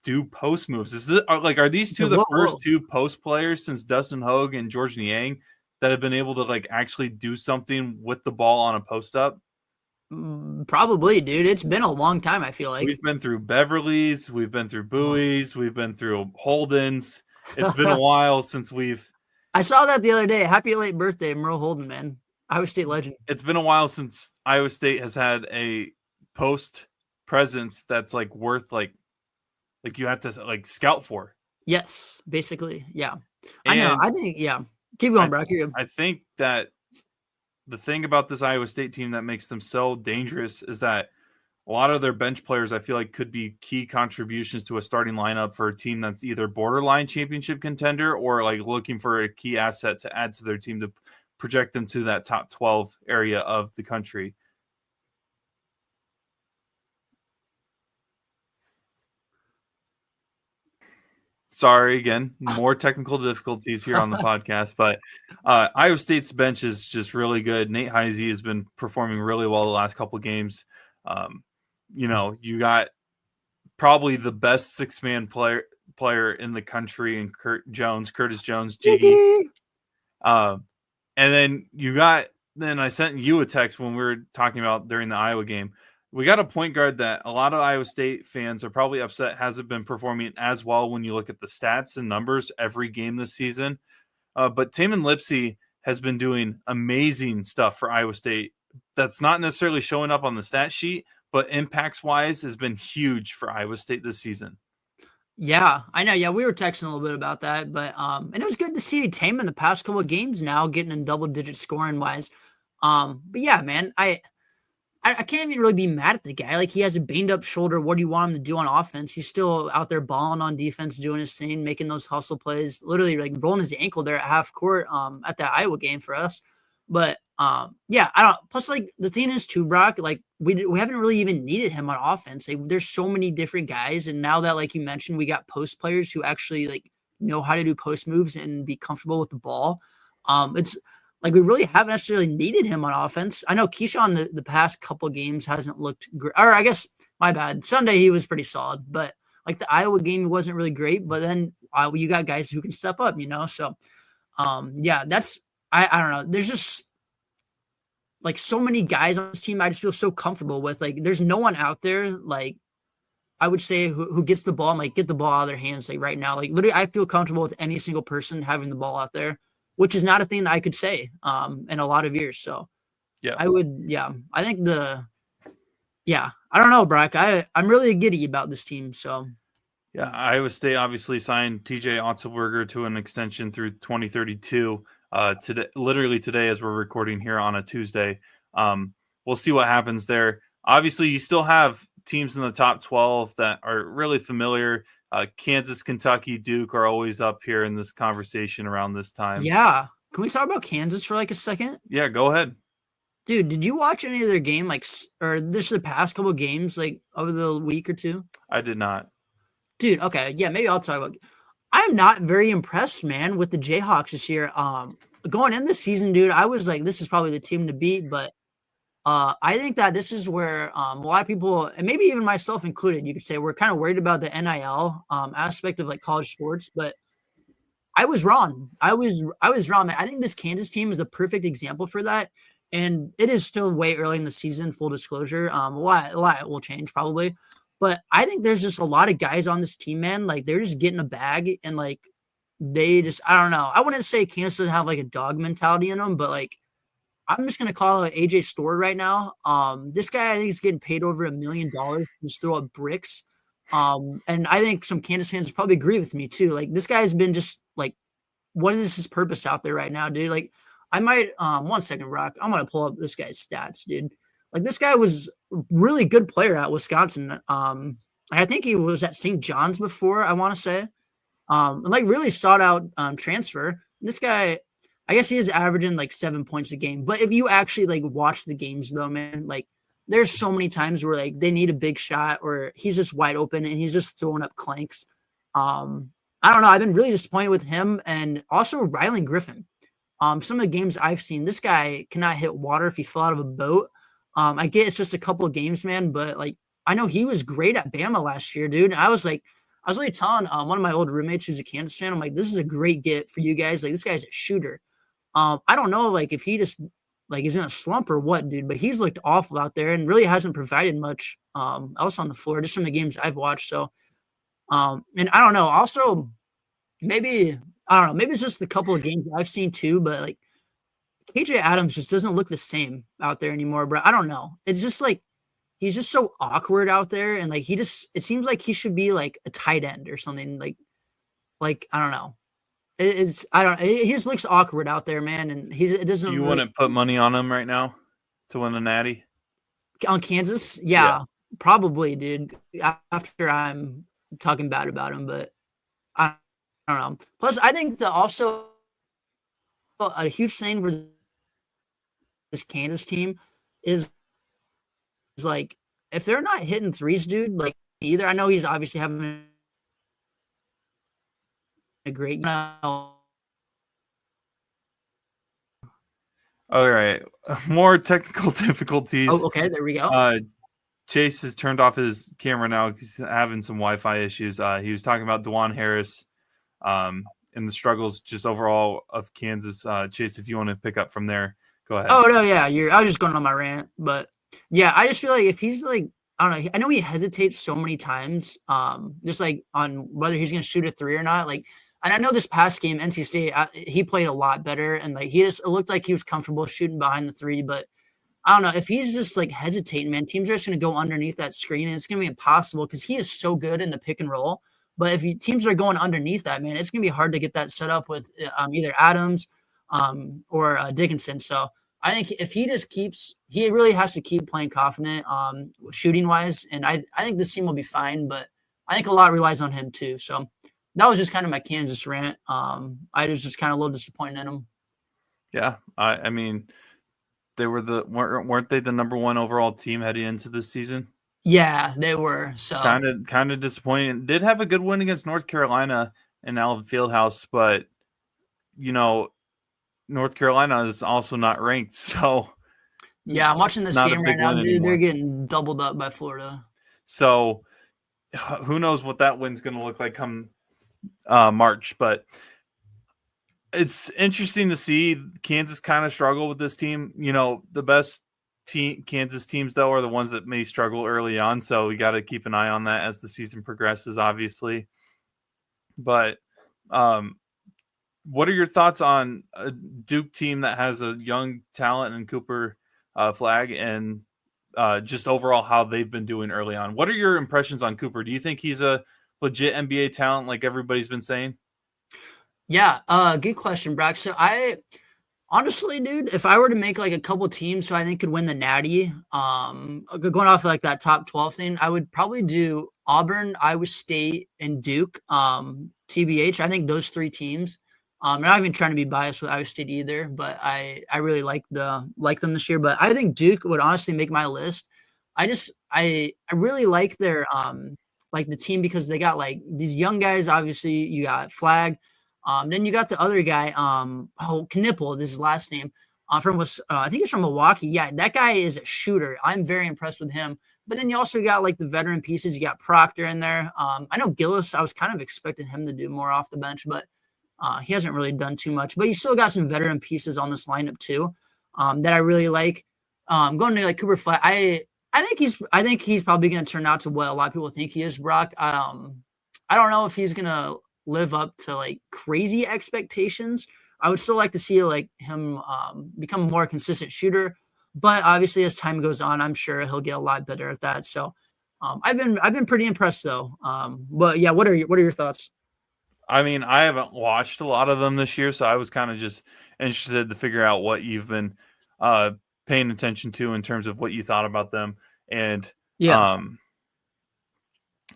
Speaker 1: do post moves. Are these two the first two post players since Dustin Hogue and George Niang that have been able to like actually do something with the ball on a post up?
Speaker 2: Probably, dude. It's been a long time, I feel like.
Speaker 1: We've been through Beverly's, we've been through Bowie's, we've been through Holden's. It's been a while since we've
Speaker 2: I saw that the other day. Happy late birthday, Merle Holden, man. Iowa State legend.
Speaker 1: It's been a while since Iowa State has had a post presence that's like worth like you have to like scout for.
Speaker 2: Yes, basically. Yeah. I know.
Speaker 1: And
Speaker 2: I think, yeah. Keep going, bro.
Speaker 1: I think that the thing about this Iowa State team that makes them so dangerous is that a lot of their bench players, I feel like, could be key contributions to a starting lineup for a team that's either borderline championship contender or like looking for a key asset to add to their team to project them to that top 12 area of the country. Sorry again, more technical difficulties here on the podcast, but Iowa State's bench is just really good. Nate Heise has been performing really well the last couple of games. You got probably the best six-man player in the country in Curtis Jones, GE. And then then I sent you a text when we were talking about during the Iowa game. We got a point guard that a lot of Iowa State fans are probably upset hasn't been performing as well when you look at the stats and numbers every game this season. But Tamin Lipsey has been doing amazing stuff for Iowa State. That's not necessarily showing up on the stat sheet, but impacts-wise has been huge for Iowa State this season.
Speaker 2: Yeah, I know. Yeah, we were texting a little bit about that, but and it was good to see Tamin the past couple of games now getting in double-digit scoring-wise. But yeah, man, I can't even really be mad at the guy. Like, he has a banged-up shoulder. What do you want him to do on offense? He's still out there balling on defense, doing his thing, making those hustle plays, literally like rolling his ankle there at half court at that Iowa game for us. But yeah, I don't. Plus, like, the thing is too, Brock, like we haven't really even needed him on offense. Like, there's so many different guys, and now that, like you mentioned, we got post players who actually like know how to do post moves and be comfortable with the ball. It's like we really haven't necessarily needed him on offense. I know Keyshawn the past couple games hasn't looked great. Or I guess my bad. Sunday he was pretty solid, but like the Iowa game wasn't really great. But then you got guys who can step up, So yeah, that's I don't know. There's just like so many guys on this team I just feel so comfortable with. Like there's no one out there like I would say who gets the ball and like get the ball out of their hands like right now. Like literally I feel comfortable with any single person having the ball out there, which is not a thing that I could say in a lot of years. So
Speaker 1: yeah,
Speaker 2: I think I don't know, Brock. I'm really giddy about this team. So
Speaker 1: yeah, Iowa State obviously signed TJ Otzelberger to an extension through 2032. Literally today, as we're recording here on a Tuesday. We'll see what happens there. Obviously, you still have teams in the top 12 that are really familiar. Kansas, Kentucky, Duke are always up here in this conversation around this time.
Speaker 2: Yeah. Can we talk about Kansas for like a second?
Speaker 1: Yeah, go ahead.
Speaker 2: Dude, did you watch any of their game or this the past couple of games like over the week or two?
Speaker 1: I did not.
Speaker 2: Dude, okay. Yeah, maybe I'll talk about I'm not very impressed, man, with the Jayhawks this year. Going in this season, dude, I was like, this is probably the team to beat, but I think that this is where a lot of people, and maybe even myself included, you could say we're kind of worried about the NIL aspect of like college sports, but I was wrong. I was wrong, man. I think this Kansas team is the perfect example for that. And it is still way early in the season, full disclosure. A lot will change probably. But I think there's just a lot of guys on this team, man. Like they're just getting a bag and like they just, I don't know. I wouldn't say Kansas doesn't have like a dog mentality in them, but like I'm just gonna call it AJ Store right now. This guy I think is getting paid over $1 million to just throw up bricks. And I think some Kansas fans probably agree with me too. Like this guy's been just like, what is his purpose out there right now, dude? Like I might 1 second, Rock. I'm gonna pull up this guy's stats, dude. Like this guy was a really good player at Wisconsin. I think he was at St. John's before, I want to say. And like really sought out transfer. This guy, I guess he is averaging like 7 points a game. But if you actually like watch the games though, man, like there's so many times where like they need a big shot or he's just wide open and he's just throwing up clanks. I don't know. I've been really disappointed with him and also Rylan Griffin. Some of the games I've seen, this guy cannot hit water if he fell out of a boat. I get it's just a couple of games, man, but like I know he was great at Bama last year, dude. I was really telling one of my old roommates who's a Kansas fan, I'm like, this is a great get for you guys. Like this guy's a shooter. I don't know, like if he just like is in a slump or what, dude, but he's looked awful out there and really hasn't provided much else on the floor, just from the games I've watched. So, and I don't know. Also, maybe I don't know. Maybe it's just the couple of games I've seen too, but like KJ Adams just doesn't look the same out there anymore, bro. I don't know. It's just like he's just so awkward out there, and like it seems like he should be like a tight end or something. Like I don't know. It's I don't. He just looks awkward out there, man, and it doesn't
Speaker 1: You
Speaker 2: really
Speaker 1: wouldn't put money on him right now to win the Natty?
Speaker 2: on Kansas.
Speaker 1: Yeah.
Speaker 2: Yeah, probably, dude. After I'm talking bad about him, but I don't know. Plus, I think also a huge thing for this Kansas team is like if they're not hitting threes, dude. Like either I know he's obviously having a great.
Speaker 1: All right. More technical difficulties.
Speaker 2: Oh, okay. There we go.
Speaker 1: Chase has turned off his camera now because he's having some Wi-Fi issues. He was talking about DeJuan Harris and the struggles just overall of Kansas. Chase, if you want to pick up from there, go ahead.
Speaker 2: Oh, no, yeah. I was just going on my rant. But, yeah, I just feel like if he's, like, I don't know. I know he hesitates so many times, just, like, on whether he's going to shoot a three or not. Like, and I know this past game, NC State, he played a lot better. And, like, it looked like he was comfortable shooting behind the three. But I don't know. If he's just, like, hesitating, man, teams are just going to go underneath that screen. And it's going to be impossible because he is so good in the pick and roll. But if teams are going underneath that, man, it's going to be hard to get that set up with either Adams or Dickinson. So I think if he really has to keep playing confident shooting wise. And I think this team will be fine, but I think a lot relies on him too. So that was just kind of my Kansas rant. I was just kind of a little disappointed in him.
Speaker 1: Yeah. I mean, they weren't they the number one overall team heading into this season?
Speaker 2: Yeah, they were. So
Speaker 1: kind of disappointing. Did have a good win against North Carolina in Allen Fieldhouse, but North Carolina is also not ranked. So
Speaker 2: yeah, I'm watching this game right now, dude.
Speaker 1: Anymore.
Speaker 2: They're getting doubled up by Florida.
Speaker 1: So who knows what that win's going to look like come March, but it's interesting to see Kansas kind of struggle with this team. The best Kansas teams, though, are the ones that may struggle early on. So we got to keep an eye on that as the season progresses, obviously. But what are your thoughts on a Duke team that has a young talent in Cooper Flag and just overall how they've been doing early on? What are your impressions on Cooper? Do you think he's a legit NBA talent like everybody's been saying?
Speaker 2: Yeah, good question, Brock. So honestly, dude, if I were to make like a couple teams who I think could win the Natty, going off of like that top 12 thing, I would probably do Auburn, Iowa State, and Duke. TBH, I think those three teams. I'm not even trying to be biased with Iowa State either, but I really like them this year. But I think Duke would honestly make my list. I really like their like the team because they got like these young guys. Obviously, you got Flag. Then you got the other guy, Knipple, this is his last name, I think he's from Milwaukee. Yeah, that guy is a shooter. I'm very impressed with him. But then you also got like the veteran pieces. You got Proctor in there. I know Gillis, I was kind of expecting him to do more off the bench, but he hasn't really done too much. But you still got some veteran pieces on this lineup too that I really like. Going to like Cooper Flag, I think he's probably going to turn out to what a lot of people think he is, Brock. I don't know if he's going to live up to like crazy expectations. I would still like to see like him become a more consistent shooter, but obviously as time goes on, I'm sure he'll get a lot better at that. So I've been pretty impressed though. But yeah, what are your thoughts?
Speaker 1: I mean, I haven't watched a lot of them this year, so I was kind of just interested to figure out what you've been paying attention to in terms of what you thought about them and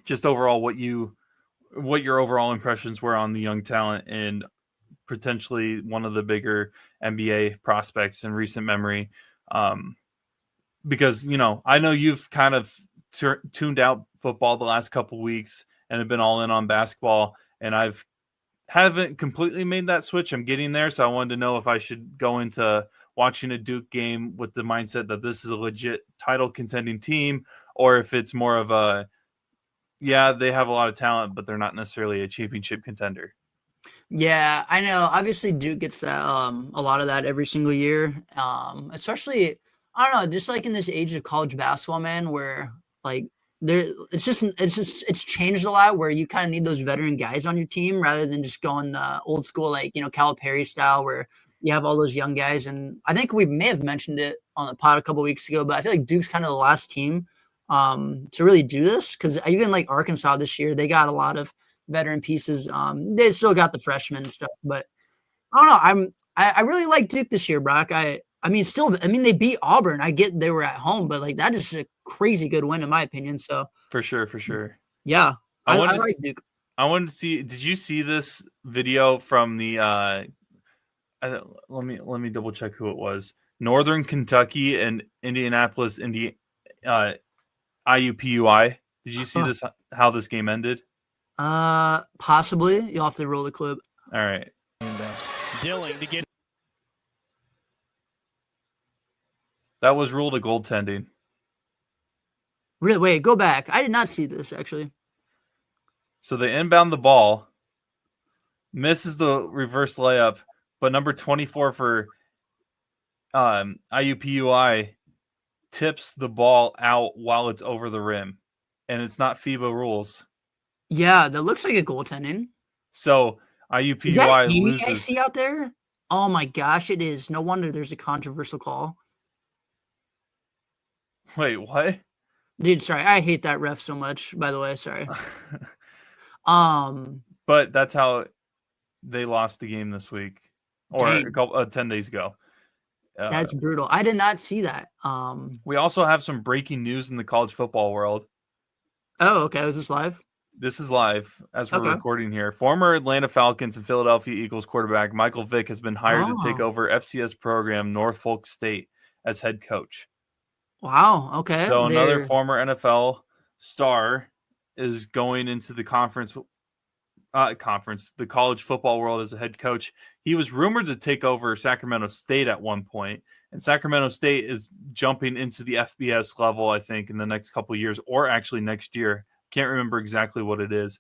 Speaker 1: just overall what your overall impressions were on the young talent and potentially one of the bigger NBA prospects in recent memory. Because, I know you've kind of tuned out football the last couple weeks and have been all in on basketball. And haven't completely made that switch. I'm getting there. So I wanted to know if I should go into watching a Duke game with the mindset that this is a legit title contending team, or if it's more of they have a lot of talent, but they're not necessarily a championship contender.
Speaker 2: Yeah, I know. Obviously, Duke gets that a lot of that every single year. Especially, I don't know, just like in this age of college basketball, man, where like it's changed a lot where you kind of need those veteran guys on your team rather than just going old school, like, Calipari style where you have all those young guys. And I think we may have mentioned it on the pod a couple weeks ago, but I feel like Duke's kind of the last team to really do this, because even like Arkansas this year, they got a lot of veteran pieces. They still got the freshmen and stuff, but I don't know. I really like Duke this year, Brock. I mean, they beat Auburn. I get they were at home, but like that is a crazy good win in my opinion. So
Speaker 1: for sure.
Speaker 2: yeah,
Speaker 1: I
Speaker 2: I like Duke.
Speaker 1: I wanted to see. Did you see this video from the? Let me double check who it was. Northern Kentucky and Indianapolis, IUPUI. Did you see this? How this game ended?
Speaker 2: Possibly. You'll have to roll the clip.
Speaker 1: All right.
Speaker 3: Dilling to get.
Speaker 1: That was ruled a goaltending.
Speaker 2: Really? Wait, go back. I did not see this actually.
Speaker 1: So they inbound the ball, misses the reverse layup, but number 24 for IUPUI tips the ball out while it's over the rim, and it's not FIBA rules.
Speaker 2: Yeah, that looks like a goaltending.
Speaker 1: So IUPUI
Speaker 2: is that Amy
Speaker 1: loses.
Speaker 2: I see out there? Oh my gosh, it is. No wonder there's a controversial call.
Speaker 1: Wait, what?
Speaker 2: Dude, sorry. I hate that ref so much, by the way. Sorry.
Speaker 1: But that's how they lost the game this week, or 10 days ago.
Speaker 2: That's brutal. I did not see that.
Speaker 1: We also have some breaking news in the college football world.
Speaker 2: Oh, okay. Was this live?
Speaker 1: This is live as we're recording here. Former Atlanta Falcons and Philadelphia Eagles quarterback Michael Vick has been hired to take over FCS program Norfolk State as head coach.
Speaker 2: Wow. Okay.
Speaker 1: So another former NFL star is going into the the college football world as a head coach. He was rumored to take over Sacramento State at one point, and Sacramento State is jumping into the FBS level, I think, in the next couple of years, or actually next year. Can't remember exactly what it is,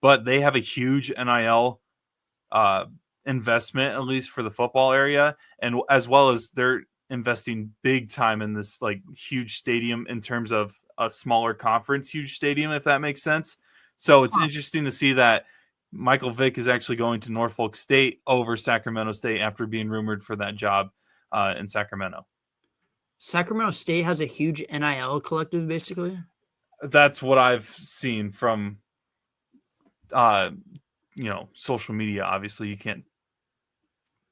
Speaker 1: but they have a huge NIL investment, at least for the football area, and as well as they're investing big time in this like huge stadium in terms of a smaller conference, huge stadium, if that makes sense. So it's interesting to see that Michael Vick is actually going to Norfolk State over Sacramento State after being rumored for that job in Sacramento.
Speaker 2: Sacramento State has a huge NIL collective, basically.
Speaker 1: That's what I've seen from, social media. Obviously, you can't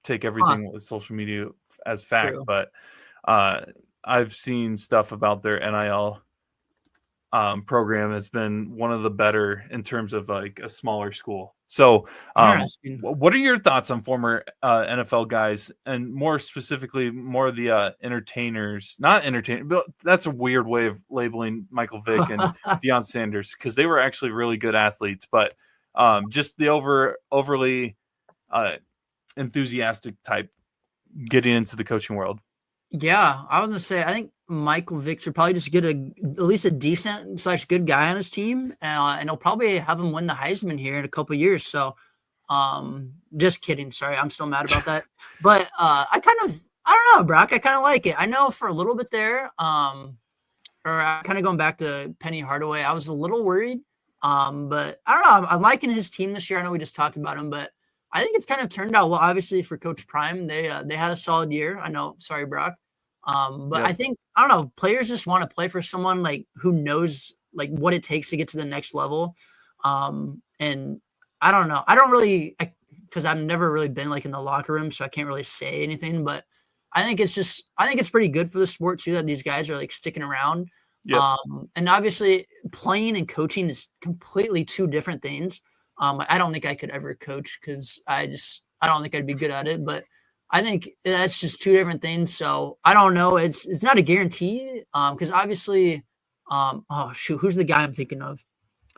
Speaker 1: take everything with social media as fact, but I've seen stuff about their NIL program has been one of the better in terms of like a smaller school. So what are your thoughts on former NFL guys, and more specifically more of the not entertainers, but that's a weird way of labeling Michael Vick and Deion Sanders, because they were actually really good athletes, but just the overly enthusiastic type getting into the coaching world.
Speaker 2: Yeah, I was gonna say I think Michael Vick should probably just get at least a decent / good guy on his team, and he'll probably have him win the Heisman here in a couple of years. So, just kidding. Sorry, I'm still mad about that. But I don't know, Brock. I kind of like it. I know for a little bit there, or kind of going back to Penny Hardaway, I was a little worried. But I don't know. I'm liking his team this year. I know we just talked about him, but I think it's kind of turned out well. Obviously, for Coach Prime, they had a solid year. I know. Sorry, Brock. But I think, I don't know, players just want to play for someone like who knows like what it takes to get to the next level. And I don't know. I don't really, because I've never really been like in the locker room, so I can't really say anything. But I think it's pretty good for the sport too that these guys are like sticking around.
Speaker 1: Yep.
Speaker 2: And obviously, playing and coaching is completely two different things. I don't think I could ever coach because I don't think I'd be good at it. But I think that's just two different things. So I don't know. It's not a guarantee because obviously, who's the guy I'm thinking of?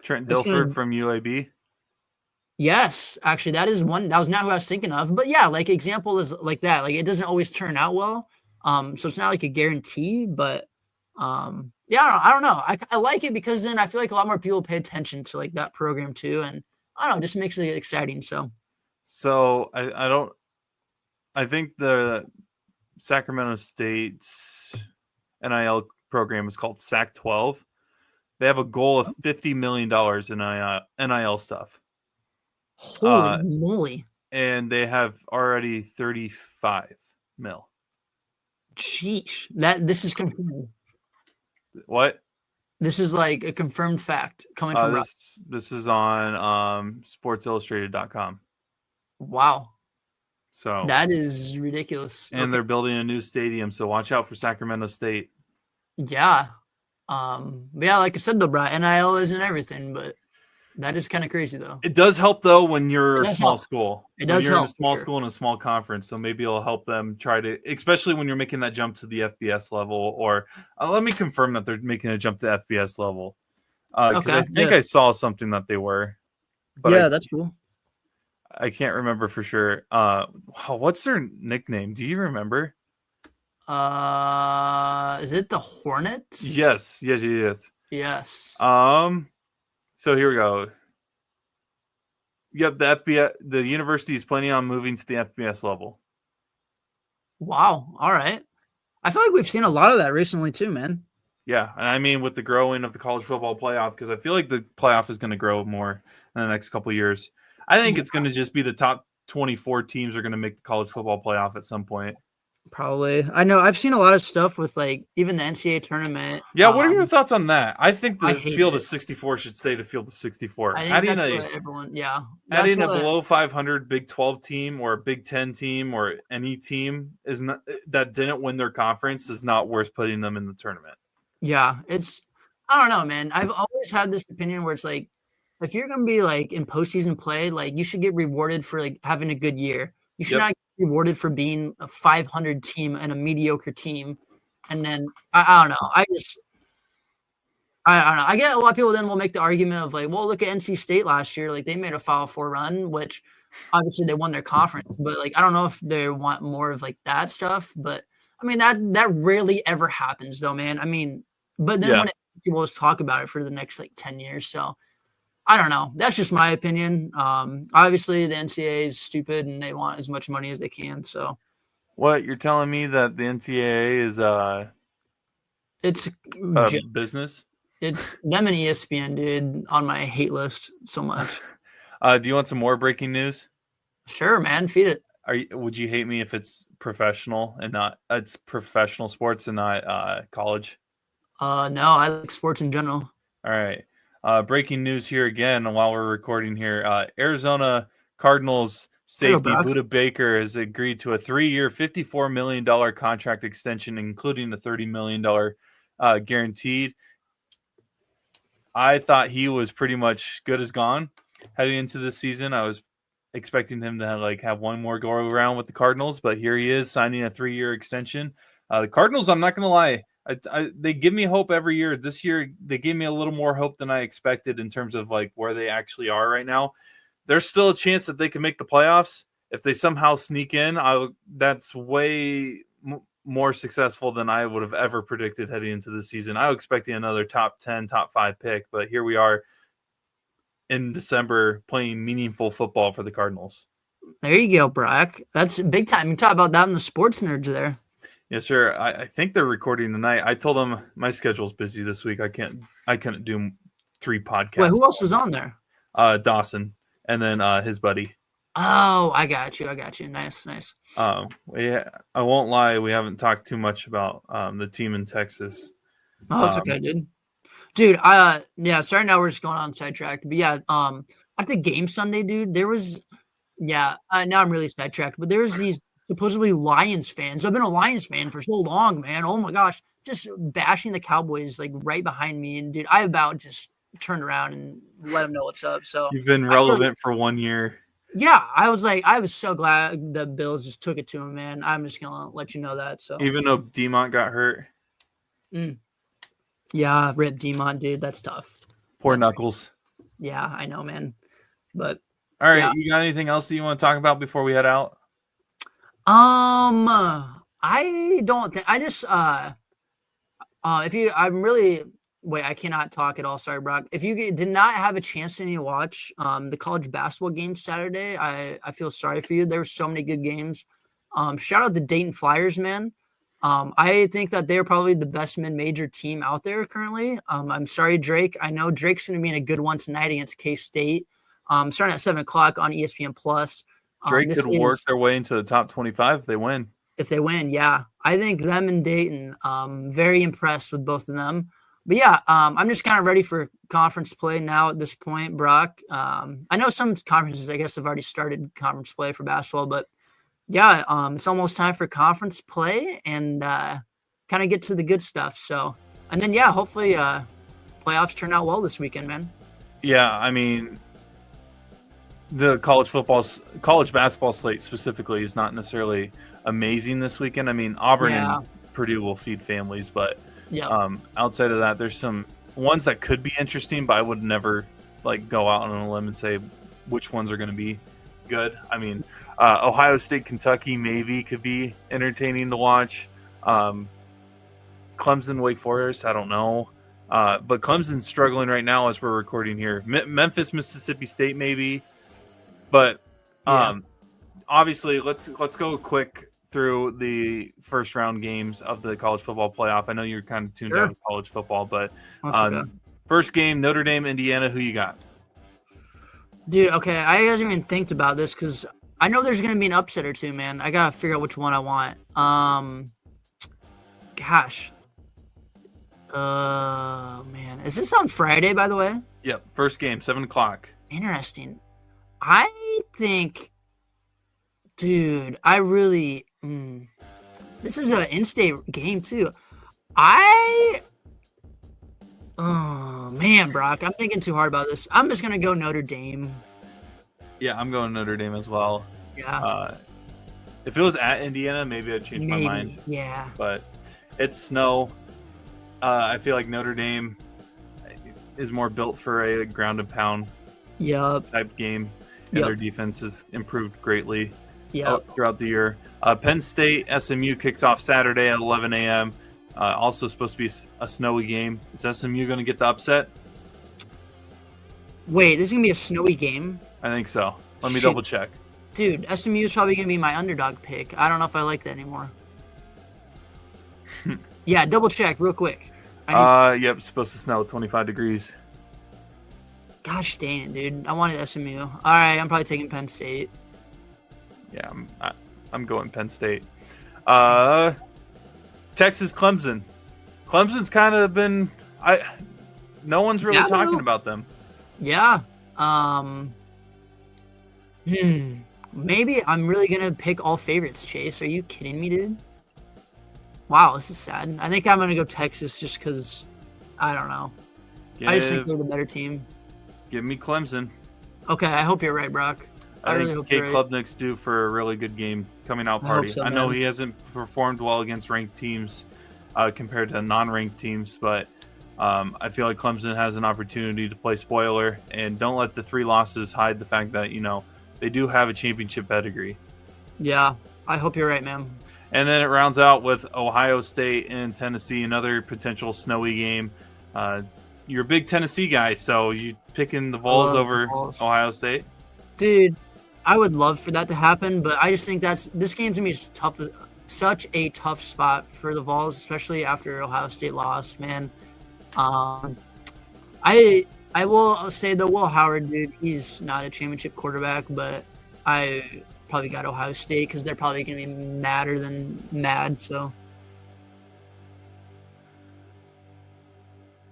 Speaker 1: Trent Dilford from UAB.
Speaker 2: Yes, actually, that is one. That was not who I was thinking of. But yeah, like example is like that. Like it doesn't always turn out well. So it's not like a guarantee. But yeah, I don't know. I like it because then I feel like a lot more people pay attention to like that program too, and I don't know, it just makes it exciting. So
Speaker 1: I think the Sacramento State's NIL program is called SAC 12. They have a goal of $50 million in NIL stuff.
Speaker 2: Holy moly.
Speaker 1: And they have already 35 mil.
Speaker 2: Sheesh. This is confirmed.
Speaker 1: What?
Speaker 2: This is like a confirmed fact coming from Rob.
Speaker 1: This is on sportsillustrated.com.
Speaker 2: Wow.
Speaker 1: So
Speaker 2: that is ridiculous.
Speaker 1: And they're building a new stadium, so watch out for Sacramento State.
Speaker 2: Yeah. Yeah, like I said though, bro, NIL isn't everything, but that is kind of crazy though.
Speaker 1: It does help though when you're a small school.
Speaker 2: It does
Speaker 1: help.
Speaker 2: You're
Speaker 1: in a small school and a small conference, so maybe it'll help them try to, especially when you're making that jump to the FBS level. Or let me confirm that they're making a jump to FBS level. Because I think I saw something that they were.
Speaker 2: But that's cool.
Speaker 1: I can't remember for sure. What's their nickname? Do you remember?
Speaker 2: Is it the Hornets?
Speaker 1: Yes.
Speaker 2: Yes.
Speaker 1: So here we go. Yep, the university is planning on moving to the FBS level.
Speaker 2: Wow. All right. I feel like we've seen a lot of that recently too, man.
Speaker 1: Yeah, and I mean with the growing of the college football playoff, because I feel like the playoff is going to grow more in the next couple of years. I think it's going to just be the top 24 teams are going to make the college football playoff at some point.
Speaker 2: Probably. I know I've seen a lot of stuff with like even the NCAA tournament.
Speaker 1: Yeah, what are your thoughts on that? I think the field of 64 should stay the field of 64.
Speaker 2: I think that's what everyone,
Speaker 1: adding a below 500 Big 12 team or a Big 10 team or any team is not that didn't win their conference is not worth putting them in the tournament.
Speaker 2: Yeah, I don't know, man. I've always had this opinion where it's like, if you're gonna be like in postseason play, like you should get rewarded for like having a good year. You should not get rewarded for being a 500 team and a mediocre team. And then I don't know. I don't know. I get a lot of people then will make the argument of like, well, look at NC State last year. Like they made a Final Four run, which obviously they won their conference, but like I don't know if they want more of like that stuff. But I mean that rarely ever happens though, man. I mean, but then when people just talk about it for the next like 10 years, so. I don't know. That's just my opinion. Obviously, the NCAA is stupid and they want as much money as they can. So,
Speaker 1: what you're telling me that the NCAA is
Speaker 2: it's
Speaker 1: a business?
Speaker 2: It's them and ESPN, dude, on my hate list so much.
Speaker 1: Do you want some more breaking news?
Speaker 2: Sure, man. Feed it.
Speaker 1: Would you hate me if it's professional and not it's professional sports and not college?
Speaker 2: No, I like sports in general.
Speaker 1: All right. Breaking news here again while we're recording here. Arizona Cardinals safety Budda Baker has agreed to a 3-year, $54 million contract extension, including the $30 million guaranteed. I thought he was pretty much good as gone heading into this season. I was expecting him to have one more go around with the Cardinals, but here he is signing a 3-year extension. The Cardinals, I'm not going to lie, they give me hope every year. This year, they gave me a little more hope than I expected in terms of where they actually are right now. There's still a chance that they can make the playoffs. If they somehow sneak in, that's way more successful than I would have ever predicted heading into the season. I was expecting another top 10, top 5 pick, but here we are in December playing meaningful football for the Cardinals.
Speaker 2: There you go, Brock. That's big time. You talk about that in the sports nerds there.
Speaker 1: Yes, sir. I think they're recording tonight. I told them my schedule's busy this week. I couldn't do 3 podcasts.
Speaker 2: Wait, who else was on there?
Speaker 1: Dawson, and then his buddy.
Speaker 2: Oh, I got you. Nice.
Speaker 1: I won't lie. We haven't talked too much about the team in Texas.
Speaker 2: Oh, it's okay, dude. Sorry, now we're just going on sidetracked. But yeah, at the game Sunday, dude, there was, now I'm really sidetracked, but there was these supposedly Lions fans. I've been a Lions fan for so long, man. Oh my gosh, just bashing the Cowboys right behind me, and dude, I about just turned around and let them know what's up. So
Speaker 1: you've been relevant for 1 year.
Speaker 2: Yeah, I was so glad the Bills just took it to him, man. I'm just gonna let you know that. So
Speaker 1: even though Demont got hurt,
Speaker 2: yeah, rip Demont, dude. That's tough.
Speaker 1: Poor Knuckles.
Speaker 2: Yeah, I know, man. But
Speaker 1: all right, you got anything else that you want to talk about before we head out?
Speaker 2: I don't think I just I cannot talk at all. Sorry, Brock. If you did not have a chance to watch the college basketball game Saturday, I feel sorry for you. There were so many good games. Shout out the Dayton Flyers, man. I think that they're probably the best mid-major team out there currently. I'm sorry, Drake. I know Drake's going to be in a good one tonight against K-State, starting at 7 o'clock on ESPN+.
Speaker 1: Drake could work their way into the top 25 if they win.
Speaker 2: If they win, yeah. I think them and Dayton, very impressed with both of them. But yeah, I'm just kind of ready for conference play now at this point, Brock. I know some conferences, I guess, have already started conference play for basketball, but yeah, it's almost time for conference play and kind of get to the good stuff. So, and then, yeah, hopefully playoffs turn out well this weekend, man.
Speaker 1: Yeah, I mean, the college basketball slate specifically is not necessarily amazing this weekend. I mean, Auburn and Purdue will feed families, but outside of that, there's some ones that could be interesting, but I would never go out on a limb and say which ones are going to be good. I mean, Ohio State, Kentucky maybe could be entertaining to watch. Clemson, Wake Forest, I don't know. But Clemson's struggling right now as we're recording here. Memphis, Mississippi State maybe. But obviously, let's go quick through the first round games of the college football playoff. I know you're kind of tuned out to college football, but first game, Notre Dame, Indiana, who you got?
Speaker 2: Dude, okay, I hasn't even think about this because I know there's going to be an upset or two, man. I got to figure out which one I want. Gosh. Man. Is this on Friday, by the way?
Speaker 1: Yep, first game, 7 o'clock.
Speaker 2: Interesting. I think, dude, I really this is an in-state game, too. Oh, man, Brock, I'm thinking too hard about this. I'm just going to go Notre Dame.
Speaker 1: Yeah, I'm going Notre Dame as well.
Speaker 2: Yeah.
Speaker 1: If it was at Indiana, maybe I'd change my mind.
Speaker 2: Yeah.
Speaker 1: But it's snow. I feel like Notre Dame is more built for a ground and pound type game. And their defense has improved greatly throughout the year. Penn State, SMU kicks off Saturday at 11 a.m. Also supposed to be a snowy game. Is SMU going to get the upset?
Speaker 2: Wait, this is going to be a snowy game?
Speaker 1: I think so. Let me double check.
Speaker 2: Dude, SMU is probably going to be my underdog pick. I don't know if I like that anymore. Yeah, double check real quick.
Speaker 1: Yep, supposed to snow 25 degrees.
Speaker 2: Gosh dang it, dude. I wanted SMU. All right, I'm probably taking Penn State.
Speaker 1: Yeah, I'm going Penn State. Texas, Clemson. Clemson's kind of been no one's really talking about them.
Speaker 2: Yeah. Maybe I'm really gonna pick all favorites, Chase. Are you kidding me, dude? Wow, this is sad. I think I'm gonna go Texas just because I don't know. I just think they're the better team.
Speaker 1: Give me Clemson.
Speaker 2: Okay, I hope you're right, Brock. I really hope you're right.
Speaker 1: Klubnik's due for a really good game coming out party. I know he hasn't performed well against ranked teams compared to non-ranked teams, but I feel like Clemson has an opportunity to play spoiler, and don't let the 3 losses hide the fact that, they do have a championship pedigree. Yeah,
Speaker 2: I hope you're right, man.
Speaker 1: And then it rounds out with Ohio State and Tennessee, another potential snowy game. You're a big Tennessee guy, so you picking the Vols over Ohio State?
Speaker 2: Dude, I would love for that to happen, but I just think this game's going to be tough, such a tough spot for the Vols, especially after Ohio State lost, man. I will say that Will Howard, dude, he's not a championship quarterback, but I probably got Ohio State because they're probably going to be madder than mad, so.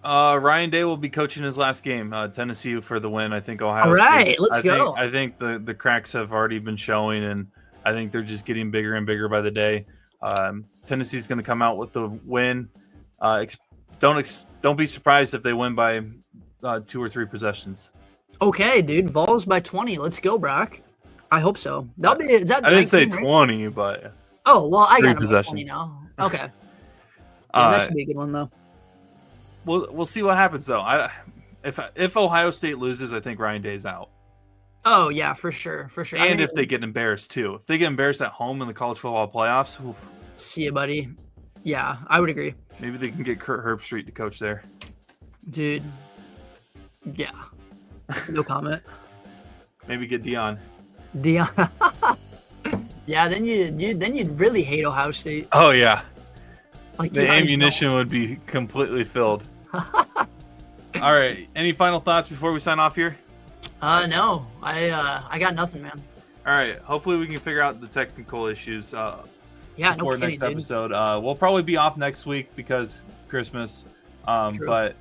Speaker 1: Ryan Day will be coaching his last game. Tennessee for the win. I think Ohio State.
Speaker 2: All right, let's go.
Speaker 1: I think the cracks have already been showing, and I think they're just getting bigger and bigger by the day. Tennessee's going to come out with the win. Don't be surprised if they win by 2 or 3 possessions.
Speaker 2: Okay, dude. Vols by 20. Let's go, Brock. I hope so.
Speaker 1: I didn't say 20, right? But
Speaker 2: oh well, I got
Speaker 1: possessions
Speaker 2: 20 now. Okay. Yeah, that should be a good one though.
Speaker 1: We'll see what happens though. If Ohio State loses, I think Ryan Day's out.
Speaker 2: Oh yeah, for sure.
Speaker 1: And if they get embarrassed too, if they get embarrassed at home in the college football playoffs, oof.
Speaker 2: See you, buddy. Yeah, I would agree.
Speaker 1: Maybe they can get Kurt Herbstreit to coach there.
Speaker 2: Dude. Yeah. No comment.
Speaker 1: Maybe get Dion.
Speaker 2: Yeah, then you'd really hate Ohio State.
Speaker 1: Oh yeah.
Speaker 2: Like
Speaker 1: the ammunition would be completely filled. All right. Any final thoughts before we sign off here?
Speaker 2: No. I got nothing, man.
Speaker 1: All right. Hopefully we can figure out the technical issues
Speaker 2: before
Speaker 1: next episode. We'll probably be off next week because Christmas. But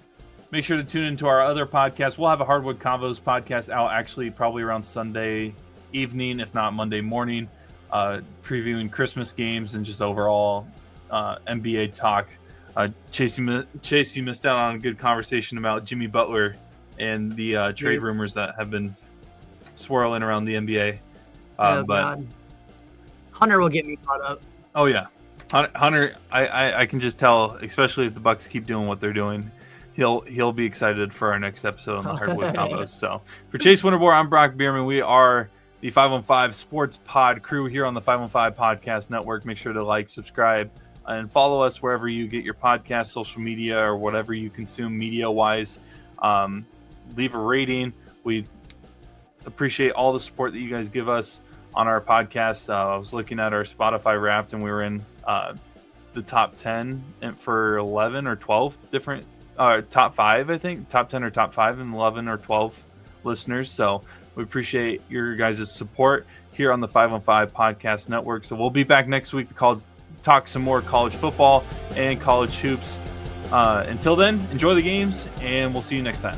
Speaker 1: make sure to tune into our other podcast. We'll have a Hardwood Convos podcast out actually probably around Sunday evening, if not Monday morning, previewing Christmas games and just overall NBA talk. Chasey missed out on a good conversation about Jimmy Butler and the trade rumors that have been swirling around the NBA. But
Speaker 2: God. Hunter will get me caught up.
Speaker 1: Oh yeah, Hunter. I can just tell, especially if the Bucks keep doing what they're doing, he'll be excited for our next episode on the Hardwood Combos. So for Chase Winterbore, I'm Brock Bierman. We are the 515 Sports Pod crew here on the 515 Podcast Network. Make sure to like, subscribe, and follow us wherever you get your podcast, social media, or whatever you consume media-wise. Leave a rating. We appreciate all the support that you guys give us on our podcast. I was looking at our Spotify Wrapped, and we were in the top 10 for 11 or 12 different top 5, I think. Top 10 or top 5 and 11 or 12 listeners. So we appreciate your guys' support here on the 515 Podcast Network. So we'll be back next week to talk some more college football and college hoops. Until then, enjoy the games, and we'll see you next time.